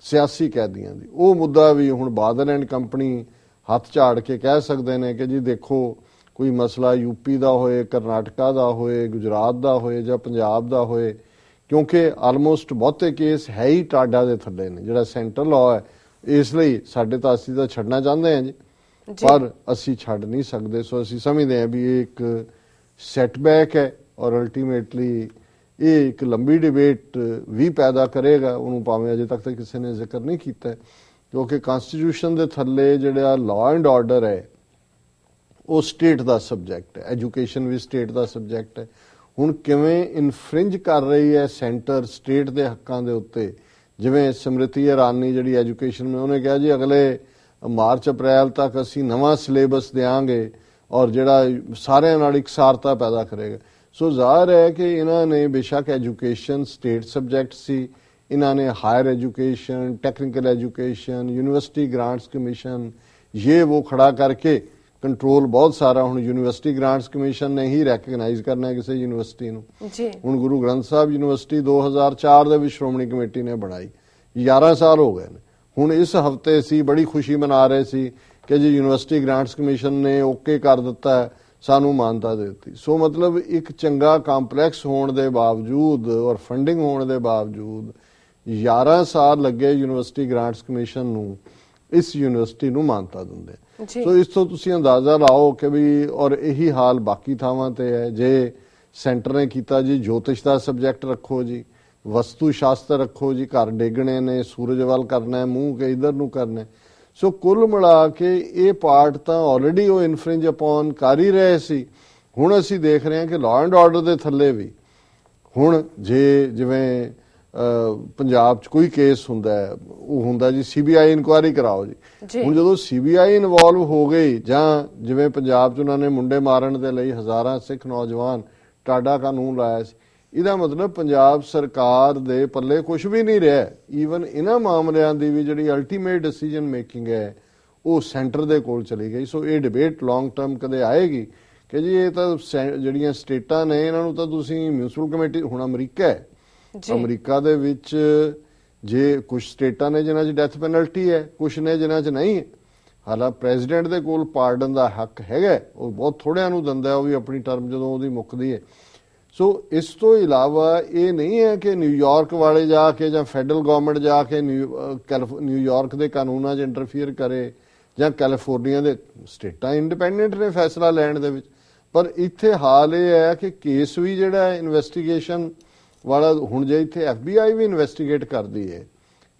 Speaker 2: ਸਿਆਸੀ ਕੈਦੀਆਂ ਦੀ, ਉਹ ਮੁੱਦਾ ਵੀ ਹੁਣ ਬਾਦਲ ਐਂਡ ਕੰਪਨੀ ਹੱਥ ਝਾੜ ਕੇ ਕਹਿ ਸਕਦੇ ਨੇ ਕਿ ਜੀ ਦੇਖੋ ਕੋਈ ਮਸਲਾ UP ਦਾ ਹੋਏ, ਕਰਨਾਟਕਾ ਦਾ ਹੋਏ, ਗੁਜਰਾਤ ਦਾ ਹੋਏ ਜਾਂ ਪੰਜਾਬ ਦਾ ਹੋਏ, ਕਿਉਂਕਿ ਆਲਮੋਸਟ ਬਹੁਤੇ ਕੇਸ ਹੈ ਹੀ ਟਾਡਾ ਦੇ ਥੱਲੇ ਨੇ, ਜਿਹੜਾ ਸੈਂਟਰਲ ਲਾਅ ਹੈ, ਇਸ ਲਈ ਸਾਡੇ ਤਾਂ ਅਸੀਂ ਤਾਂ ਛੱਡਣਾ ਚਾਹੁੰਦੇ ਹਾਂ ਜੀ, ਪਰ ਅਸੀਂ ਛੱਡ ਨਹੀਂ ਸਕਦੇ। ਸੋ ਅਸੀਂ ਸਮਝਦੇ ਹਾਂ ਵੀ ਇਹ ਇੱਕ ਸੈਟਬੈਕ ਹੈ ਔਰ ਅਲਟੀਮੇਟਲੀ ਇਹ ਇੱਕ ਲੰਬੀ ਡਿਬੇਟ ਵੀ ਪੈਦਾ ਕਰੇਗਾ, ਉਹਨੂੰ ਭਾਵੇਂ ਅਜੇ ਤੱਕ ਤਾਂ ਕਿਸੇ ਨੇ ਜ਼ਿਕਰ ਨਹੀਂ ਕੀਤਾ, ਕਿਉਂਕਿ ਕਨਸਟੀਟਿਊਸ਼ਨ ਦੇ ਥੱਲੇ ਜਿਹੜਾ ਲਾਅ ਐਂਡ ਆਰਡਰ ਹੈ ਉਹ ਸਟੇਟ ਦਾ ਸਬਜੈਕਟ ਹੈ, ਐਜੂਕੇਸ਼ਨ ਵੀ ਸਟੇਟ ਦਾ ਸਬਜੈਕਟ ਹੈ। ਹੁਣ ਕਿਵੇਂ ਇਨਫ੍ਰਿੰਜ ਕਰ ਰਹੀ ਹੈ ਸੈਂਟਰ ਸਟੇਟ ਦੇ ਹੱਕਾਂ ਦੇ ਉੱਤੇ, ਜਿਵੇਂ ਸਮ੍ਰਿਤੀ ਇਰਾਨੀ ਜਿਹੜੀ ਐਜੂਕੇਸ਼ਨ में ਉਹਨੇ ਕਿਹਾ ਜੀ ਅਗਲੇ ਮਾਰਚ ਅਪ੍ਰੈਲ ਤੱਕ ਅਸੀਂ ਨਵਾਂ ਸਿਲੇਬਸ ਦੇਵਾਂਗੇ ਔਰ ਜਿਹੜਾ ਸਾਰਿਆਂ ਨਾਲ ਇਕਸਾਰਤਾ ਪੈਦਾ ਕਰੇਗਾ। ਸੋ ਜ਼ਾਹਰ ਹੈ ਕਿ ਇਹਨਾਂ ਨੇ ਬੇਸ਼ੱਕ ਐਜੂਕੇਸ਼ਨ ਸਟੇਟ ਸਬਜੈਕਟ ਸੀ, ਇਹਨਾਂ ਨੇ higher education, technical education, university grants commission ये वो खड़ा करके ਕੰਟਰੋਲ ਬਹੁਤ ਸਾਰਾ ਹੁਣ यूनिवर्सिटी ग्रांट्स कमीशन ਨੇ ਹੀ ਰੈਕਗਨਾਈਜ਼ ਕਰਨਾ ਹੈ ਕਿਸੇ यूनिवर्सिटी ਨੂੰ। ਹੁਣ ਗੁਰੂ ਗ੍ਰੰਥ ਸਾਹਿਬ यूनिवर्सिटी 2004 ਦੇ ਵਿੱਚ ਸ਼੍ਰੋਮਣੀ ਕਮੇਟੀ ਨੇ ਬਣਾਈ, 11 ਸਾਲ ਹੋ ਗਏ ਨੇ। ਹੁਣ ਇਸ ਹਫਤੇ ਸੀ ਬੜੀ ਖੁਸ਼ੀ ਮਨਾ ਰਹੇ ਸੀ ਕਿ ਜੀ यूनिवर्सिटी ग्रांट्स कमीशन ਨੇ ਓਕੇ ਕਰ ਦਿੱਤਾ, ਸਾਨੂੰ ਮਾਨਤਾ ਦੇ ਦਿੱਤੀ। ਸੋ ਮਤਲਬ ਇੱਕ ਚੰਗਾ ਕੰਪਲੈਕਸ ਹੋਣ ਦੇ ਬਾਵਜੂਦ ਔਰ ਫੰਡਿੰਗ ਹੋਣ ਦੇ ਬਾਵਜੂਦ 11 ਸਾਲ ਲੱਗੇ यूनिवर्सिटी ग्रांट्स कमीशन ਨੂੰ ਇਸ यूनिवर्सिटी ਨੂੰ ਮਾਨਤਾ ਦਿੰਦੇ। ਸੋ ਇਸ ਤੋਂ ਤੁਸੀਂ ਅੰਦਾਜ਼ਾ ਲਾਓ ਕਿ ਵੀ ਔਰ ਇਹੀ ਹਾਲ ਬਾਕੀ ਥਾਵਾਂ ਤੇ ਹੈ। ਜੇ ਸੈਂਟਰ ਨੇ ਕੀਤਾ ਜੀ ਜੋਤਿਸ਼ ਦਾ ਸਬਜੈਕਟ ਰੱਖੋ ਜੀ, ਵਸਤੂ ਸ਼ਾਸਤਰ ਰੱਖੋ ਜੀ, ਘਰ ਡੇਗਣੇ ਨੇ, ਸੂਰਜ ਵੱਲ ਕਰਨਾ ਹੈ, ਮੂੰਹ ਕੇ ਇਧਰ ਨੂੰ ਕਰਨਾ। ਸੋ ਕੁੱਲ ਮਿਲਾ ਕੇ ਇਹ ਪਾਰਟ ਤਾਂ ਆਲਰੇਡੀ ਉਹ ਇਨਫ੍ਰਿੰਜ ਅਪਨ ਕਰ ਹੀ ਰਹੇ ਸੀ। ਹੁਣ ਅਸੀਂ ਦੇਖ ਰਹੇ ਹਾਂ ਕਿ ਲਾਅ ਐਂਡ ਆਰਡਰ ਦੇ ਥੱਲੇ ਵੀ ਹੁਣ ਜੇ ਜਿਵੇਂ ਪੰਜਾਬ 'ਚ ਕੋਈ ਕੇਸ ਹੁੰਦਾ ਹੈ, ਉਹ ਹੁੰਦਾ ਜੀ CBI ਇਨਕੁਆਇਰੀ ਕਰਾਓ ਜੀ।
Speaker 1: ਜੀ।
Speaker 2: ਹੁਣ ਜਦੋਂ CBI ਇਨਵੋਲਵ ਹੋ ਗਈ, ਜਾਂ ਜਿਵੇਂ ਪੰਜਾਬ 'ਚ ਉਹਨਾਂ ਨੇ ਮੁੰਡੇ ਮਾਰਨ ਦੇ ਲਈ ਹਜ਼ਾਰਾਂ ਸਿੱਖ ਨੌਜਵਾਨ ਟਾਡਾ ਕਾਨੂੰਨ ਲਾਇਆ ਸੀ, ਇਹਦਾ ਮਤਲਬ ਪੰਜਾਬ ਸਰਕਾਰ ਦੇ ਪੱਲੇ ਕੁਝ ਵੀ ਨਹੀਂ ਰਿਹਾ। ਈਵਨ ਇਹਨਾਂ ਮਾਮਲਿਆਂ ਦੀ ਵੀ ਜਿਹੜੀ ਅਲਟੀਮੇਟ ਡਿਸੀਜਨ ਮੇਕਿੰਗ ਹੈ ਉਹ ਸੈਂਟਰ ਦੇ ਕੋਲ ਚਲੀ ਗਈ। ਸੋ ਇਹ ਡਿਬੇਟ ਲੌਂਗ ਟਰਮ ਕਦੇ ਆਏਗੀ ਕਿ ਜੀ ਇਹ ਤਾਂ ਜਿਹੜੀਆਂ ਸਟੇਟਾਂ ਨੇ ਇਹਨਾਂ ਨੂੰ ਤਾਂ ਤੁਸੀਂ ਮਿਊਨਿਸਪਲ ਕਮੇਟੀ, ਹੁਣ ਅਮਰੀਕਾ ਹੈ, ਅਮਰੀਕਾ ਦੇ ਵਿੱਚ ਜੇ ਕੁਝ ਸਟੇਟਾਂ ਨੇ ਜਿਨ੍ਹਾਂ 'ਚ ਡੈਥ ਪੈਨਲਟੀ ਹੈ, ਕੁਝ ਨੇ ਜਿਨ੍ਹਾਂ 'ਚ ਨਹੀਂ ਹੈ। ਹਾਲਾਂਕਿ ਪ੍ਰੈਜ਼ੀਡੈਂਟ ਦੇ ਕੋਲ ਪਾਰਡਨ ਦਾ ਹੱਕ ਹੈਗਾ, ਉਹ ਬਹੁਤ ਥੋੜਿਆਂ ਨੂੰ ਦਿੰਦਾ, ਉਹ ਵੀ ਆਪਣੀ ਟਰਮ ਜਦੋਂ ਉਹਦੀ ਮੁੱਕਦੀ ਹੈ। ਸੋ ਇਸ ਤੋਂ ਇਲਾਵਾ ਇਹ ਨਹੀਂ ਹੈ ਕਿ ਨਿਊਯਾਰਕ ਵਾਲੇ ਜਾ ਕੇ ਜਾਂ ਫੈਡਰਲ ਗਵਰਨਮੈਂਟ ਜਾ ਕੇ ਨਿਊਯਾਰਕ ਦੇ ਕਾਨੂੰਨਾਂ 'ਚ ਇੰਟਰਫੀਅਰ ਕਰੇ, ਜਾਂ ਕੈਲੀਫੋਰਨੀਆ ਦੇ ਸਟੇਟਾਂ ਇੰਡੀਪੈਂਡੈਂਟ ਨੇ ਫੈਸਲਾ ਲੈਣ ਦੇ ਵਿੱਚ। ਪਰ ਇੱਥੇ ਹਾਲ ਇਹ ਹੈ ਕਿ ਕੇਸ ਵੀ ਜਿਹੜਾ ਇਨਵੈਸਟੀਗੇਸ਼ਨ ਵਾਲਾ, ਹੁਣ ਜੇ ਇੱਥੇ FBI ਵੀ ਇਨਵੈਸਟੀਗੇਟ ਕਰਦੀ ਹੈ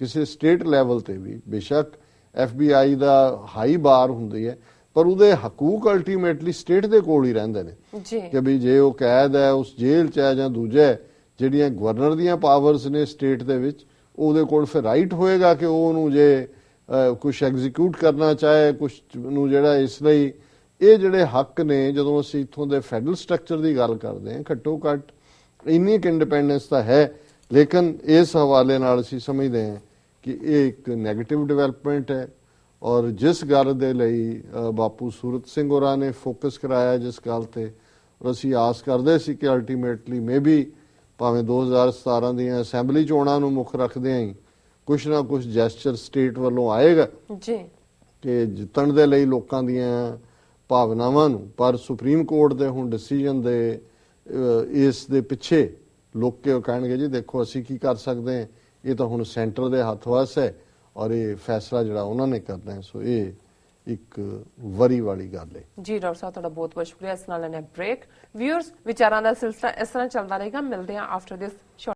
Speaker 2: ਕਿਸੇ ਸਟੇਟ ਲੈਵਲ ਤੇ ਵੀ, ਬੇਸ਼ੱਕ FBI ਦਾ ਹਾਈ ਬਾਰ ਹੁੰਦੀ ਹੈ, ਪਰ ਉਹਦੇ ਹਕੂਕ ਅਲਟੀਮੇਟਲੀ ਸਟੇਟ ਦੇ ਕੋਲ ਹੀ ਰਹਿੰਦੇ ਨੇ ਕਿ ਵੀ ਜੇ ਉਹ ਕੈਦ ਹੈ ਉਸ ਜੇਲ੍ਹ 'ਚ ਹੈ ਜਾਂ ਦੂਜਾ ਜਿਹੜੀਆਂ ਗਵਰਨਰ ਦੀਆਂ ਪਾਵਰਸ ਨੇ ਸਟੇਟ ਦੇ ਵਿੱਚ, ਉਹਦੇ ਕੋਲ ਫਿਰ ਰਾਈਟ ਹੋਏਗਾ ਕਿ ਉਹ ਉਹਨੂੰ ਜੇ ਕੁਝ ਐਗਜ਼ੀਕਿਊਟ ਕਰਨਾ ਚਾਹੇ, ਕੁਝ ਨੂੰ ਜਿਹੜਾ। ਇਸ ਲਈ ਇਹ ਜਿਹੜੇ ਹੱਕ ਨੇ, ਜਦੋਂ ਅਸੀਂ ਇੱਥੋਂ ਦੇ ਫੈਡਰਲ ਸਟਰਕਚਰ ਦੀ ਗੱਲ ਕਰਦੇ ਹਾਂ, ਘੱਟੋ ਘੱਟ ਇੰਨੀ ਕੁ ਇੰਡੀਪੈਂਡੈਂਸ ਤਾਂ ਹੈ। ਲੇਕਿਨ ਇਸ ਹਵਾਲੇ ਨਾਲ ਅਸੀਂ ਸਮਝਦੇ ਹਾਂ ਕਿ ਇਹ ਇੱਕ ਨੈਗੇਟਿਵ ਡਿਵੈਲਪਮੈਂਟ ਹੈ। ਔਰ ਜਿਸ ਗੱਲ ਦੇ ਲਈ ਬਾਪੂ ਸੂਰਤ ਸਿੰਘ ਹੋਰਾਂ ਨੇ ਫੋਕਸ ਕਰਾਇਆ, ਜਿਸ ਗੱਲ ਤੇ ਅਸੀਂ ਆਸ ਕਰਦੇ ਸੀ ਕਿ ਅਲਟੀਮੇਟਲੀ ਮੇਬੀ ਭਾਵੇਂ 2017 ਦੀਆਂ ਅਸੈਂਬਲੀ ਚੋਣਾਂ ਨੂੰ ਮੁੱਖ ਰੱਖਦਿਆਂ ਹੀ ਕੁਛ ਨਾ ਕੁਛ ਜੈਸਚਰ ਸਟੇਟ ਵੱਲੋਂ ਆਏਗਾ
Speaker 1: ਜੀ ਕਿ
Speaker 2: ਜਿੱਤਣ ਦੇ ਲਈ ਲੋਕਾਂ ਦੀਆਂ ਭਾਵਨਾਵਾਂ ਨੂੰ। ਪਰ ਸੁਪਰੀਮ ਕੋਰਟ ਦੇ ਹੁਣ ਡਿਸੀਜਨ ਦੇ ਇਸ ਦੇ ਪਿੱਛੇ ਲੋਕ ਕਹਿਣਗੇ ਜੀ ਦੇਖੋ ਅਸੀਂ ਕੀ ਕਰ ਸਕਦੇ ਹਾਂ, ਇਹ ਤਾਂ ਹੁਣ ਸੈਂਟਰ ਦੇ ਹੱਥ ਵਸ ਹੈ ਔਰ ਇਹ ਫੈਸਲਾ ਜਿਹੜਾ ਉਹਨਾਂ ਨੇ ਕਰਨਾ ਹੈ। ਸੋ ਇਹ ਇੱਕ ਵਰੀ ਵਾਲੀ ਗੱਲ ਹੈ
Speaker 1: ਜੀ। ਡਾਕਟਰ ਸਾਹਿਬ ਤੁਹਾਡਾ ਬਹੁਤ ਬਹੁਤ ਸ਼ੁਕਰੀਆ। ਇਸ ਨਾਲ ਲੈਣੇ ਬ੍ਰੇਕ। ਵਿਊਅਰਸ, ਵਿਚਾਰਾਂ ਦਾ ਸਿਲਸਿਲਾ ਇਸ ਤਰ੍ਹਾਂ ਚੱਲਦਾ ਰਹੇਗਾ। ਮਿਲਦੇ ਹਾਂ ਆਫਟਰ ਦਿਸ